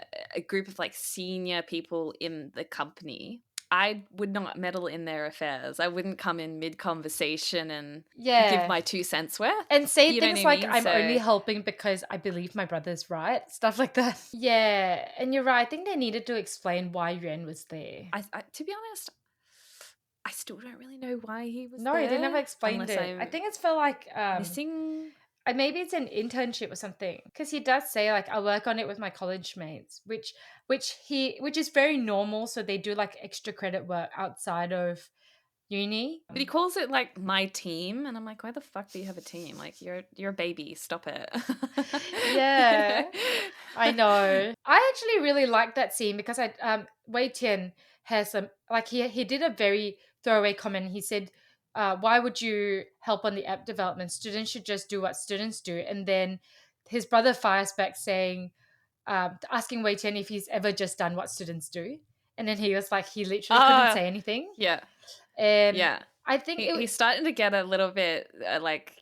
group of like senior people in the company, I would not meddle in their affairs. I wouldn't come in mid conversation and give my 2 cents worth. And say You know things what I like, mean? I'm So- only helping because I believe my brother's right. Stuff like that. Yeah. And you're right. I think they needed to explain why Yuan was there. I to be honest, I still don't really know why he was No, there. they never explained unless it. I'm I think it's for like missing. maybe it's an internship or something, because he does say like, I'll work on it with my college mates, which is very normal. So they do like extra credit work outside of uni. But he calls it like my team, and I'm like, why the fuck do you have a team? Like you're a baby. Stop it. Yeah, I know. I actually really like that scene because Wei Tian has some like he did a very throwaway comment. He said, "Why would you help on the app development? Students should just do what students do." And then his brother fires back saying, asking Wei Tian if he's ever just done what students do. And then he was like, he literally couldn't say anything. Yeah. And Yeah. I think he's starting to get a little bit like,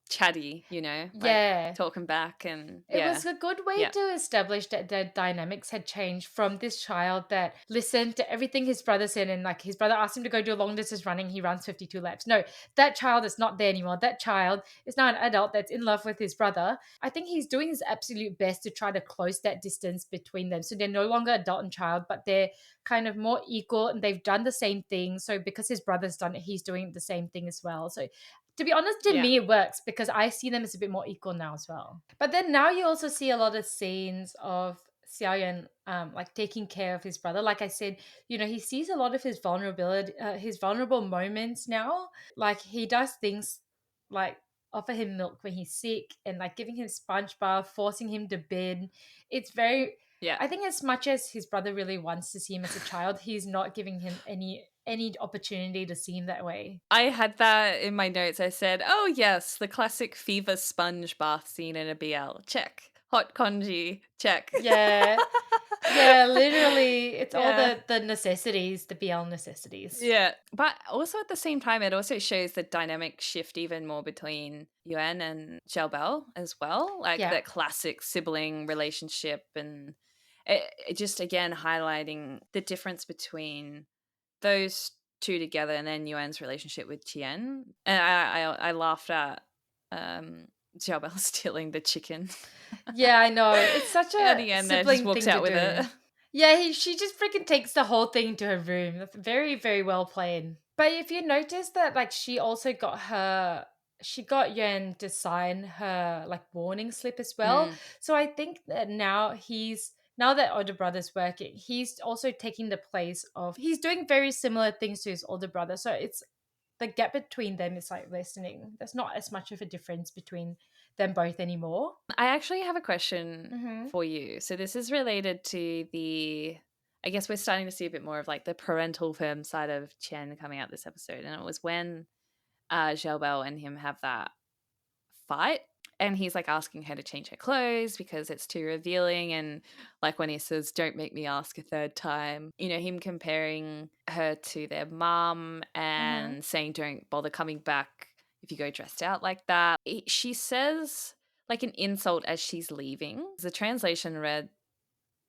chatty, like talking back and It was a good way to establish that the dynamics had changed from this child that listened to everything his brother said, and like his brother asked him to go do long distance running, he runs 52 laps. No, that child is not there anymore. That child is now an adult that's in love with his brother. I think he's doing his absolute best to try to close that distance between them. So they're no longer adult and child, but they're kind of more equal and they've done the same thing. So because his brother's done it, he's doing the same thing as well. So to be honest, to me, it works because I see them as a bit more equal now as well. But then now you also see a lot of scenes of Xiaoyan like taking care of his brother. Like I said, he sees a lot of his vulnerable moments now. Like he does things like offer him milk when he's sick and like giving him sponge bath, forcing him to bed. It's very I think as much as his brother really wants to see him as a child, he's not giving him any opportunity to see him that way. I had that in my notes. I said, oh yes, the classic fever sponge bath scene in a BL. Check. Hot congee. Check. Yeah. Yeah, literally. It's all the necessities, the BL necessities. Yeah. But also at the same time, it also shows the dynamic shift even more between Yuan and Xiaobao as well. Like that classic sibling relationship and it just again highlighting the difference between those two together and then Yuan's relationship with Qian. And I laughed at Xiaobao stealing the chicken. Yeah, I know. It's such At a the end there, just sibling walks thing to out with do. it. Yeah, she just freaking takes the whole thing to her room. That's very, very well played. But if you notice that, like, she got Yuan to sign her, like, warning slip as well. So I think that now that older brother's working, he's also taking the place he's doing very similar things to his older brother. So it's the gap between them is like lessening. There's not as much of a difference between them both anymore. I actually have a question Mm-hmm. for you. So this is related to I guess we're starting to see a bit more of like the parental firm side of Chen coming out this episode. And it was when Xiaobao and him have that fight. And he's like asking her to change her clothes because it's too revealing. And like when he says, "Don't make me ask a third time," him comparing her to their mum and saying, "Don't bother coming back if you go dressed out like that." She says like an insult as she's leaving. The translation read,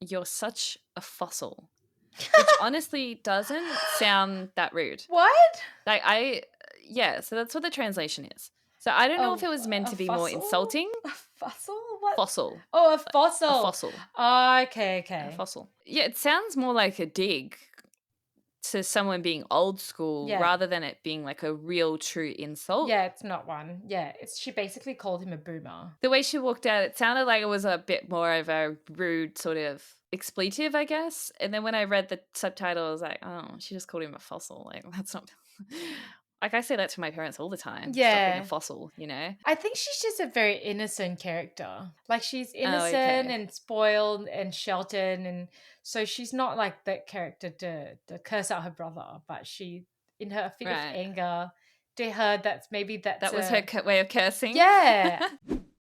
"You're such a fossil," which honestly doesn't sound that rude. What? Like yeah, so that's what the translation is. So I don't know if it was meant A to be more fossil? insulting. A fossil? What? Fossil. Oh, a A fossil. fossil. Oh, okay, A okay. fossil. Yeah, it sounds more like a dig to someone being old school Yeah. rather than it being like a real true insult. Yeah, it's not one. Yeah, she basically called him a boomer. The way she walked out, it sounded like it was a bit more of a rude sort of expletive, I guess. And then when I read the subtitle, I was like, oh, she just called him a fossil. Like, that's not. Like, I say that to my parents all the time. Stop being a Yeah. fossil, I think she's just a very innocent character. Like, she's Oh, innocent okay. and spoiled and sheltered, and so she's not like that character to curse out her brother, but in her fit of Right. anger, to her, that's That was her way of cursing. Yeah.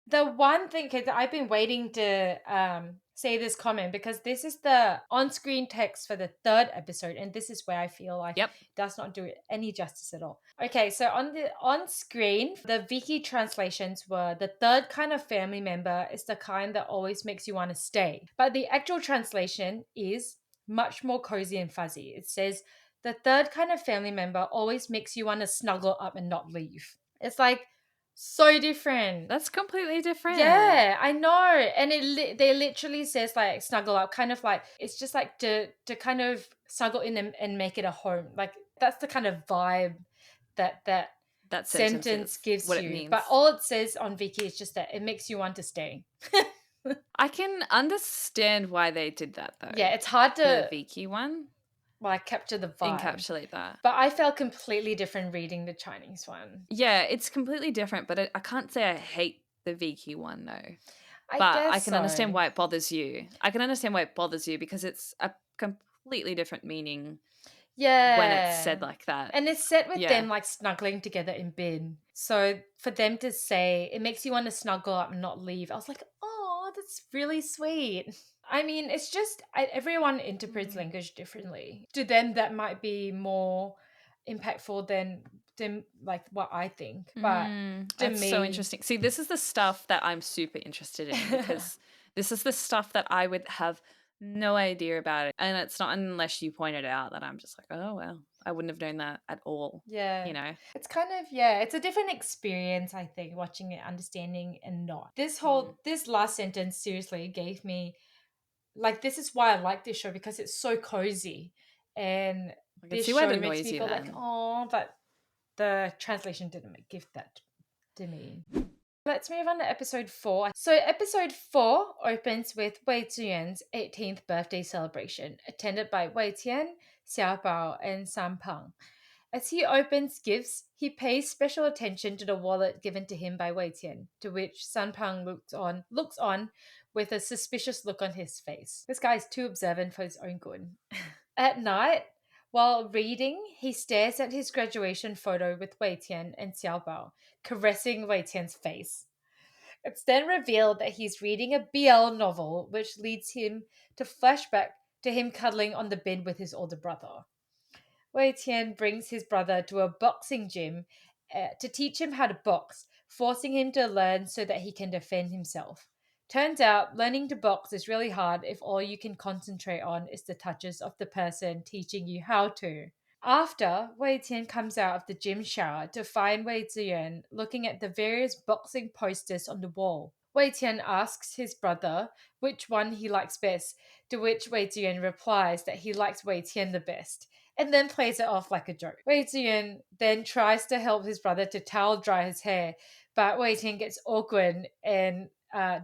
The one thing, because I've been waiting to say this comment, because this is the on-screen text for the third episode, and this is where I feel like Yep. it does not do it any justice at all. Okay, so on screen, the Viki translations were, "The third kind of family member is the kind that always makes you want to stay." But the actual translation is much more cozy and fuzzy. It says, "The third kind of family member always makes you want to snuggle up and not leave." It's like so different. That's completely different. Yeah, I know. And they literally says like snuggle up, kind of like it's just like to kind of snuggle in and make it a home. Like that's the kind of vibe that That sentence is gives what it you. means. But all it says on Viki is just that it makes you want to stay. I can understand why they did that though. Yeah, it's hard For the to Viki one, like capture the vibe. encapsulate that. But I felt completely different reading the Chinese one. Yeah, it's completely different, but I can't say I hate the Viki one though. I But guess I can understand so. why it bothers you. I can understand why it bothers you because it's a completely different meaning Yeah. when it's said like that. And it's set with Yeah. them like snuggling together in bed. So for them to say, "It makes you want to snuggle up and not leave," I was like, oh, that's really sweet. I mean, it's just everyone interprets language differently. To them, that might be more impactful than like what I think. But to That's me, so interesting. See, this is the stuff that I'm super interested in because this is the stuff that I would have no idea about it. And it's not unless you point it out that I'm just like, oh, well, I wouldn't have known that at all. Yeah. You know? It's kind of, it's a different experience, I think, watching it, understanding and not. This last sentence seriously gave me, like, this is why I like this show, because it's so cozy. And I can this see why it show makes annoys me you feel like, then. oh, but the translation didn't give that to me. Let's move on to episode 4. So episode 4 opens with Wei Zhi Yuan's 18th birthday celebration, attended by Wei Tian, Xiaobao, and San Peng. As he opens gifts, he pays special attention to the wallet given to him by Wei Tian, to which San Peng looks on with a suspicious look on his face. This guy is too observant for his own good. At night, while reading, he stares at his graduation photo with Wei Tian and Xiaobao, caressing Wei Tian's face. It's then revealed that he's reading a BL novel, which leads him to flashback to him cuddling on the bed with his older brother. Wei Tian brings his brother to a boxing gym to teach him how to box, forcing him to learn so that he can defend himself. Turns out learning to box is really hard if all you can concentrate on is the touches of the person teaching you how to. After, Wei Tian comes out of the gym shower to find Wei Zhi Yuan looking at the various boxing posters on the wall. Wei Tian asks his brother which one he likes best, to which Wei Zhi Yuan replies that he likes Wei Tian the best, and then plays it off like a joke. Wei Zhi Yuan then tries to help his brother to towel dry his hair, but Wei Tian gets awkward and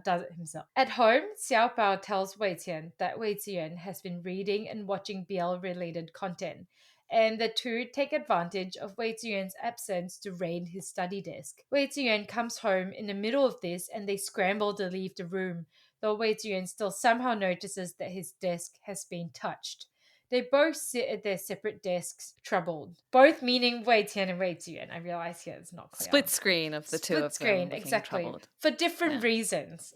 does it himself. At home, Xiao Bao tells Wei Tian that Wei Zhi Yuan has been reading and watching BL-related content, and the two take advantage of Wei Zhi Yuan's absence to raid his study desk. Wei Zhi Yuan comes home in the middle of this and they scramble to leave the room, though Wei Zhi Yuan still somehow notices that his desk has been touched. They both sit at their separate desks, troubled. Both meaning Wei Tian and Wei Zhi Yuan. I realize here it's not clear. Split screen of the two of them looking exactly. troubled. For different reasons.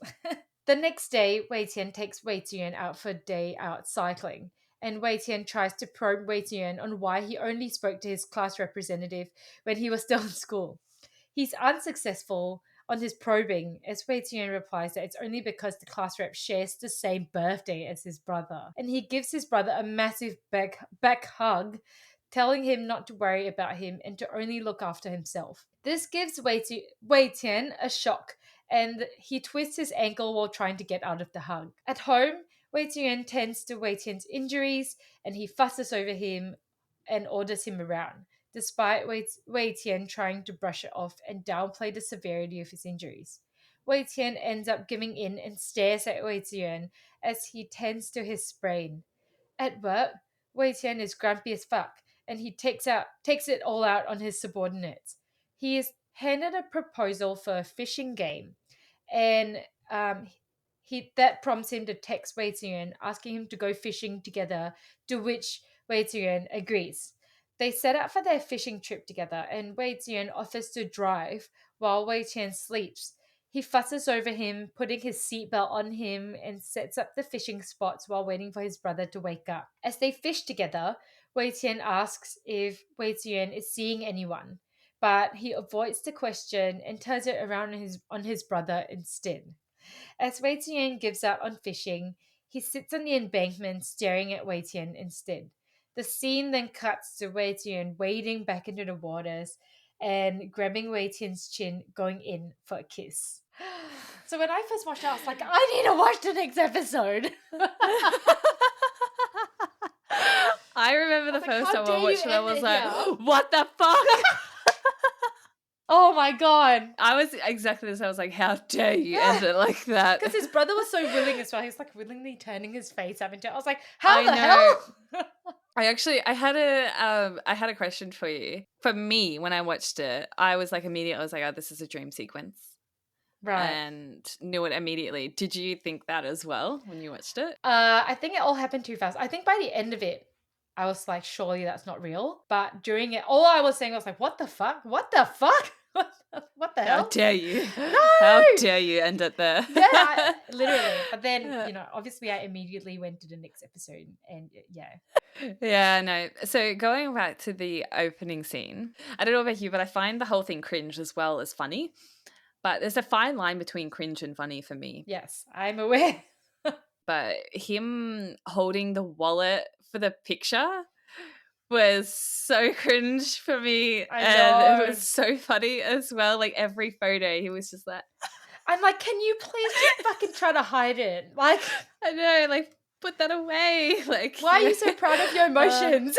The next day, Wei Tian takes Wei Zhi Yuan out for a day out cycling, and Wei Tian tries to probe Wei Zhi Yuan on why he only spoke to his class representative when he was still in school. He's unsuccessful on his probing, as Wei Zhi Yuan replies that it's only because the class rep shares the same birthday as his brother. And he gives his brother a massive back hug, telling him not to worry about him and to only look after himself. This gives Wei Tian a shock, and he twists his ankle while trying to get out of the hug. At home, Wei Zhi Yuan tends to Wei Tian's injuries, and he fusses over him and orders him around, despite Wei Tian trying to brush it off and downplay the severity of his injuries. Wei Tian ends up giving in and stares at Wei Zhi Yuan as he tends to his sprain. At work, Wei Tian is grumpy as fuck, and he takes it all out on his subordinates. He is handed a proposal for a fishing game, and that prompts him to text Wei Zhi Yuan asking him to go fishing together, to which Wei Zhi Yuan agrees. They set out for their fishing trip together, and Wei Zhi Yuan offers to drive while Wei Tian sleeps. He fusses over him, putting his seatbelt on him, and sets up the fishing spots while waiting for his brother to wake up. As they fish together, Wei Tian asks if Wei Zhi Yuan is seeing anyone, but he avoids the question and turns it around on his brother instead. As Wei Tian gives up on fishing, he sits on the embankment staring at Wei Tian instead. The scene then cuts to Wei Tian wading back into the waters and grabbing Wei Tian's chin, going in for a kiss. So when I first watched it, I was like, I need to watch the next episode. I remember the first time I watched it, I was like, here? what the fuck? Oh my god. I was exactly this. I was like, how dare you end it like that? Because his brother was so willing as well. He was like willingly turning his face up into it. I was like, how the hell? I had a question for you. For me, when I watched it, I was like immediately, I was like, oh, this is a dream sequence. Right. And knew it immediately. Did you think that as well when you watched it? I think it all happened too fast. I think by the end of it, I was like, surely that's not real. But during it, all I was saying was like, what the fuck? What the fuck? What the hell? How dare you? No! How dare you end it there? Yeah, literally. But then, obviously I immediately went to the next episode and yeah. Yeah, no. So going back to the opening scene, I don't know about you, but I find the whole thing cringe as well as funny. But there's a fine line between cringe and funny for me. Yes, I'm aware. But him holding the wallet for the picture was so cringe for me. And it was so funny as well. Like every photo, he was just like... I'm like, can you please just fucking try to hide it? Like, I know, like, put that away. Like, why are you so proud of your emotions?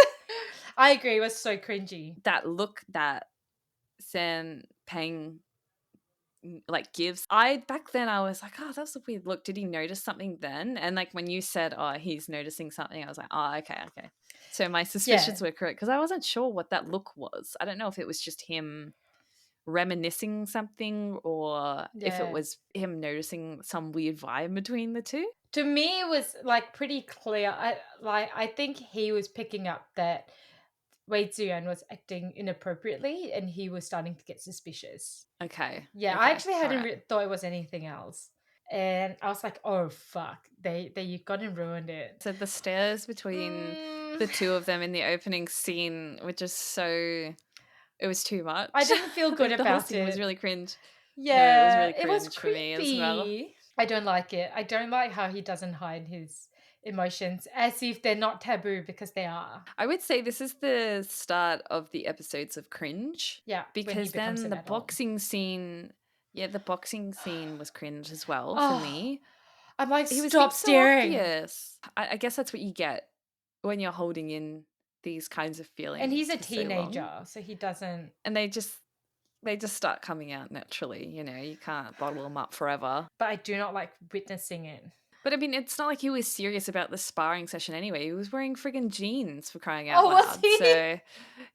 I agree, it was so cringy. That look that San Peng like gives, back then I was like, oh, that was a weird look. Did he notice something then? And like when you said, oh, he's noticing something, I was like, oh, okay. So my suspicions were correct, because I wasn't sure what that look was. I don't know if it was just him reminiscing something or if it was him noticing some weird vibe between the two. To me, it was like pretty clear. I think he was picking up that Wei Zhi Yuan was acting inappropriately and he was starting to get suspicious. Okay. Yeah, okay. I actually hadn't thought it was anything else. And I was like, oh, fuck. You got and ruined it. So the stares between the two of them in the opening scene were just so... It was too much. I didn't feel good the about whole it. scene was really cringe. Yeah, no, it was really cringe for me as well. I don't like it. I don't like how he doesn't hide his emotions as if they're not taboo because they are. I would say this is the start of the episodes of cringe. Yeah, when he Because becomes then an the adult. boxing scene, yeah, the boxing scene was cringe as well for Oh, me. I'm like, He was being stop so staring. obvious. I guess that's what you get when you're holding in these kinds of And he's feelings a for so long. teenager, so he doesn't. And they just start coming out naturally, you can't bottle them up forever. But I do not like witnessing it. But I mean, it's not like he was serious about the sparring session anyway. He was wearing friggin' jeans for crying out Oh, was loud. he? So,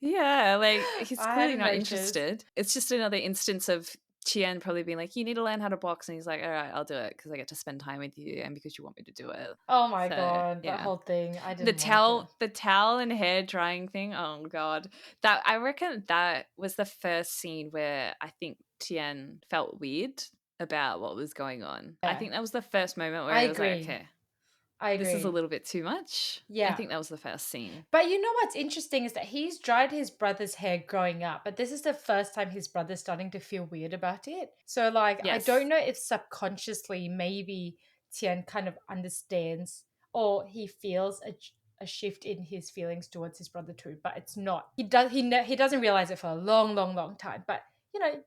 yeah, like he's I clearly hadn't not noticed. interested. It's just another instance of Qian probably being like, "You need to learn how to box," and he's like, "All right, I'll do it because I get to spend time with you and because you want me to do it." Oh my So, god, that yeah. whole thing. I The didn't like it. towel, the towel and hair drying thing. Oh god, that I reckon that was the first scene where I think Tian felt weird about what was going on. I Yeah, think that was the first moment where I he was like, agree. okay, I this is a agree. little bit too much. I Yeah. think that was the first scene. But you know what's interesting is that he's dried his brother's hair growing up, but this is the first time his brother's starting to feel weird about it. So, like, I don't Yes. know if subconsciously maybe Tian kind of understands or he feels a shift in his feelings towards his brother too, but it's not. He doesn't realize it for a long, long, long time. But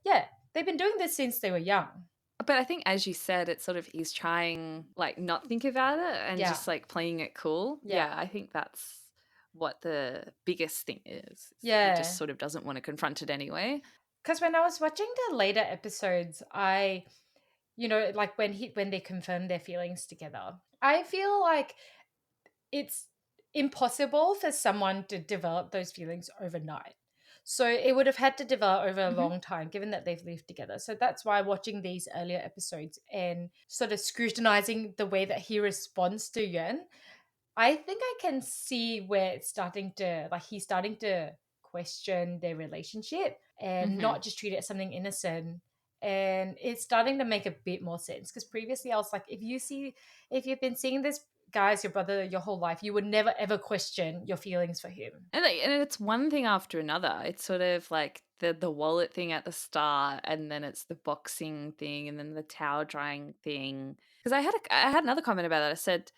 yeah, they've been doing this since they were young. But I think, as you said, it's sort of he's trying like not think about it and Yeah, just like playing it cool. yeah, Yeah, I think that's what the biggest thing is. He just yeah. sort of doesn't want to confront it anyway. Because when I was watching the later episodes, like when they confirm their feelings together, I feel like it's impossible for someone to develop those feelings overnight. So it would have had to develop over a Mhm. long time, given that they've lived together. So that's why watching these earlier episodes and sort of scrutinizing the way that he responds to Yuan, I think I can see where it's starting to, like, he's starting to question their relationship and Mhm. not just treat it as something innocent. And it's starting to make a bit more sense because previously I was like, if you've been seeing this guy as your brother your whole life, you would never ever question your feelings for him. And it's one thing after another. It's sort of like the wallet thing at the start, and then it's the boxing thing, and then the towel drying thing. Because I had another comment about that. I said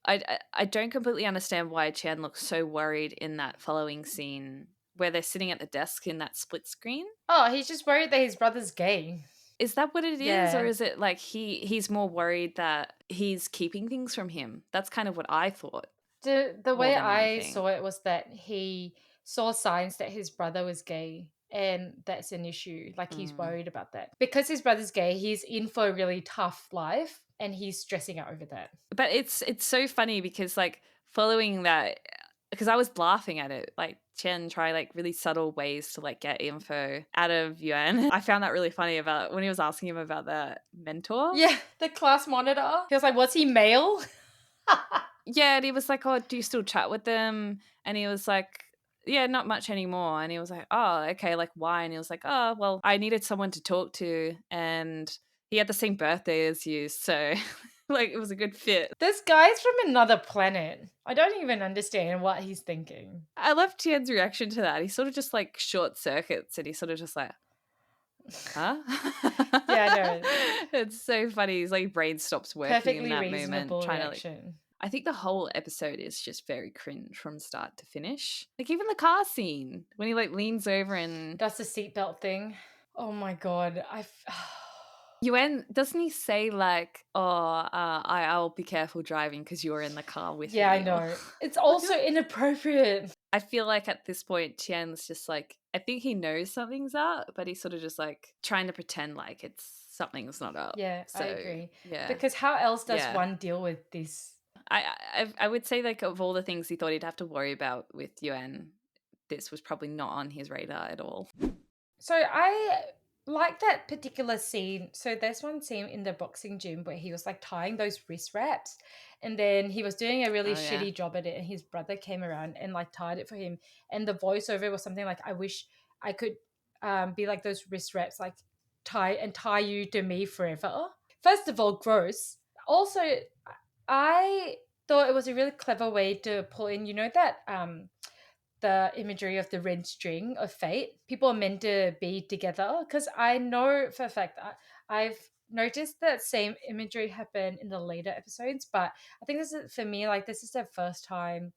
I don't completely understand why Chan looks so worried in that following scene where they're sitting at the desk in that split screen. Oh, he's just worried that his brother's gay. Is that what it is, or Yeah. is it like he's more worried that he's keeping things from him? That's kind of what I thought The more way than I anything. saw it was that he saw signs that his brother was gay, and that's an issue. Like, he's Mm. worried about that. Because his brother's gay, he's in for a really tough life and he's stressing out over that. But it's so funny because like following that, because I was laughing at it, like Chen try like really subtle ways to like get info out of Yuan. I found that really funny about when he was asking him about the mentor. Yeah, the class monitor. He was like, was he male? Yeah, and he was like, "Oh, do you still chat with them?" And he was like, "Yeah, not much anymore." And he was like, "Oh, okay, like why?" And he was like, "Oh, well, I needed someone to talk to, and he had the same birthday as you, so like it was a good fit." This guy's from another planet. I don't even understand what he's thinking. I love Tian's reaction to that. He sort of just like short circuits, and he's sort of just like, "Huh?" Yeah, I know. It's so funny. His like brain stops working in Perfectly that moment, reasonable trying to like. reaction. I think the whole episode is just very cringe from start to finish. Like even the car scene when he like leans over and That's the seatbelt thing. Oh my god. Yuan doesn't he say like, "Oh, I'll be careful driving because you're in the car with Yeah, I me," or know. It's also inappropriate. I feel like at this point Tian's just like I think he knows something's up, but he's sort of just like trying to pretend like it's something's not up. Yeah, I So agree. yeah, Because how else does yeah. one deal with this? I would say like of all the things he thought he'd have to worry about with Yuan, this was probably not on his radar at all. So I like that particular scene. So there's one scene in the boxing gym where he was like tying those wrist wraps and then he was doing a really Oh yeah. shitty job at it and his brother came around and like tied it for him and the voiceover was something like I wish I could be like those wrist wraps like tie you to me forever. First of all, gross. Also, I thought it was a really clever way to pull in, that the imagery of the red string of fate. People are meant to be together because I know for a fact I've noticed that same imagery happen in the later episodes, but I think this is, for me, like this is the first time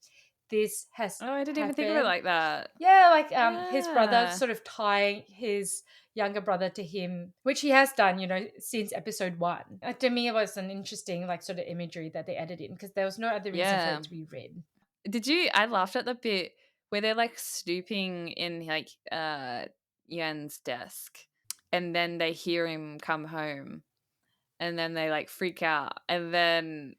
this has Oh, I didn't even think of it happened. like that. Yeah, like his brother Yeah. sort of tying his younger brother to him, which he has done, since episode 1. To me, it was an interesting like sort of imagery that they added in because there was no other reason for Yeah. it to be read. I laughed at the bit where they're like snooping in like Yuan's desk and then they hear him come home and then they like freak out and then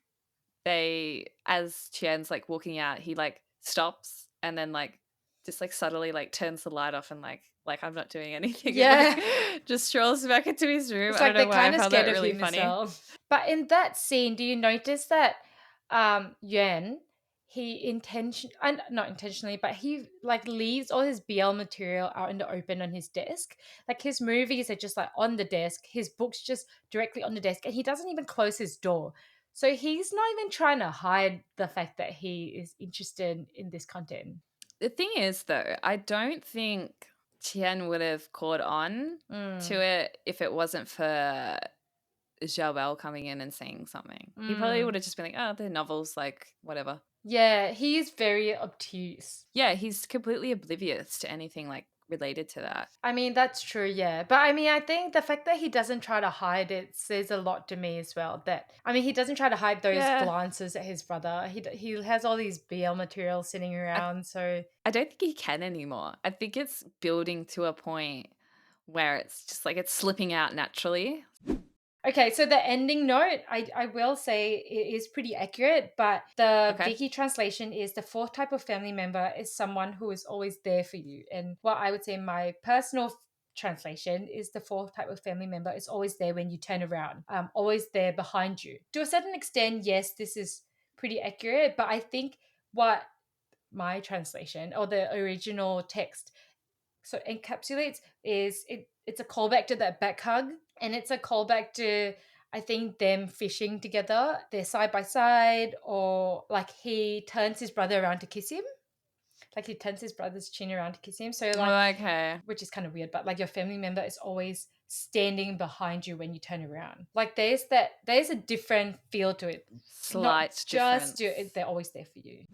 as Qian's like walking out, he like stops and then like just like subtly like turns the light off and like I'm not doing anything and Yeah. like just strolls back into his room. It's I like don't know they're why I kind of found that scared of really him as funny. well. But in that scene, do you notice that Yuan, not intentionally, but he like leaves all his BL material out in the open on his desk. Like his movies are just like on the desk, his books just directly on the desk, and he doesn't even close his door. So he's not even trying to hide the fact that he is interested in this content. The thing is, though, I don't think Tian would have caught on to it if it wasn't for Joel coming in and saying something. He probably would have just been like, oh, they're novels, like, whatever. Yeah, he is very obtuse. Yeah, he's completely oblivious to anything, like, related to that. I mean, that's true, yeah. But I mean, I think the fact that he doesn't try to hide it says a lot to me as well. He doesn't try to hide those Yeah. glances at his brother. He has all these BL material sitting around, so I don't think he can anymore. I think it's building to a point where it's just like it's slipping out naturally. okay, so the ending note, I will say it is pretty accurate, but the Okay. Wiki translation is the fourth type of family member is someone who is always there for you. And what I would say my personal translation is the fourth type of family member is always there when you turn around, always there behind you. To a certain extent, yes, this is pretty accurate, but I think what my translation or the original text so encapsulates is it's a callback to that back hug, and it's a callback to I think them fishing together. They're side by side, or like he turns his brother around to kiss him. Like he turns his brother's chin around to kiss him. So like, Okay. which is kind of weird, but like your family member is always standing behind you when you turn around. Like there's a different feel to it. Slight Not difference. just they're always there for you.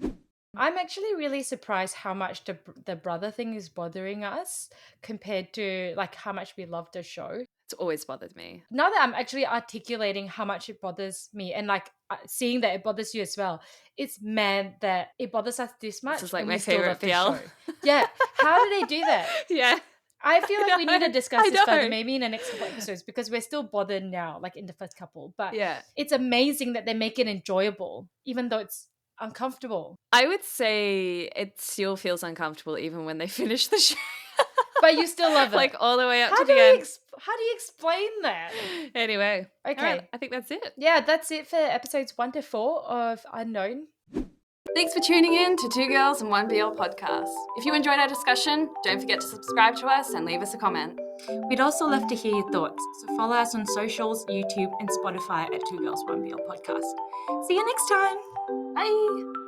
I'm actually really surprised how much the brother thing is bothering us compared to like how much we love the show. It's always bothered me. Now that I'm actually articulating how much it bothers me and like seeing that it bothers you as well, it's mad that it bothers us this much This is like and my we still love favorite this BL. show. Yeah, how do they do that? Yeah. I feel like we need to discuss I this further, know. maybe in the next couple episodes, because we're still bothered now, like in the first couple. But Yeah. it's amazing that they make it enjoyable, even though it's uncomfortable. I would say it still feels uncomfortable even when they finish the show. But you still love it. Like all the way up How to do the end. how do you explain that? Anyway. Okay. All right, I think that's it. Yeah, that's it for episodes 1 to 4 of Unknown. Thanks for tuning in to Two Girls and One BL podcast. If you enjoyed our discussion, don't forget to subscribe to us and leave us a comment. We'd also love to hear your thoughts, so follow us on socials, YouTube, and Spotify at Two Girls One BL podcast. See you next time. Bye.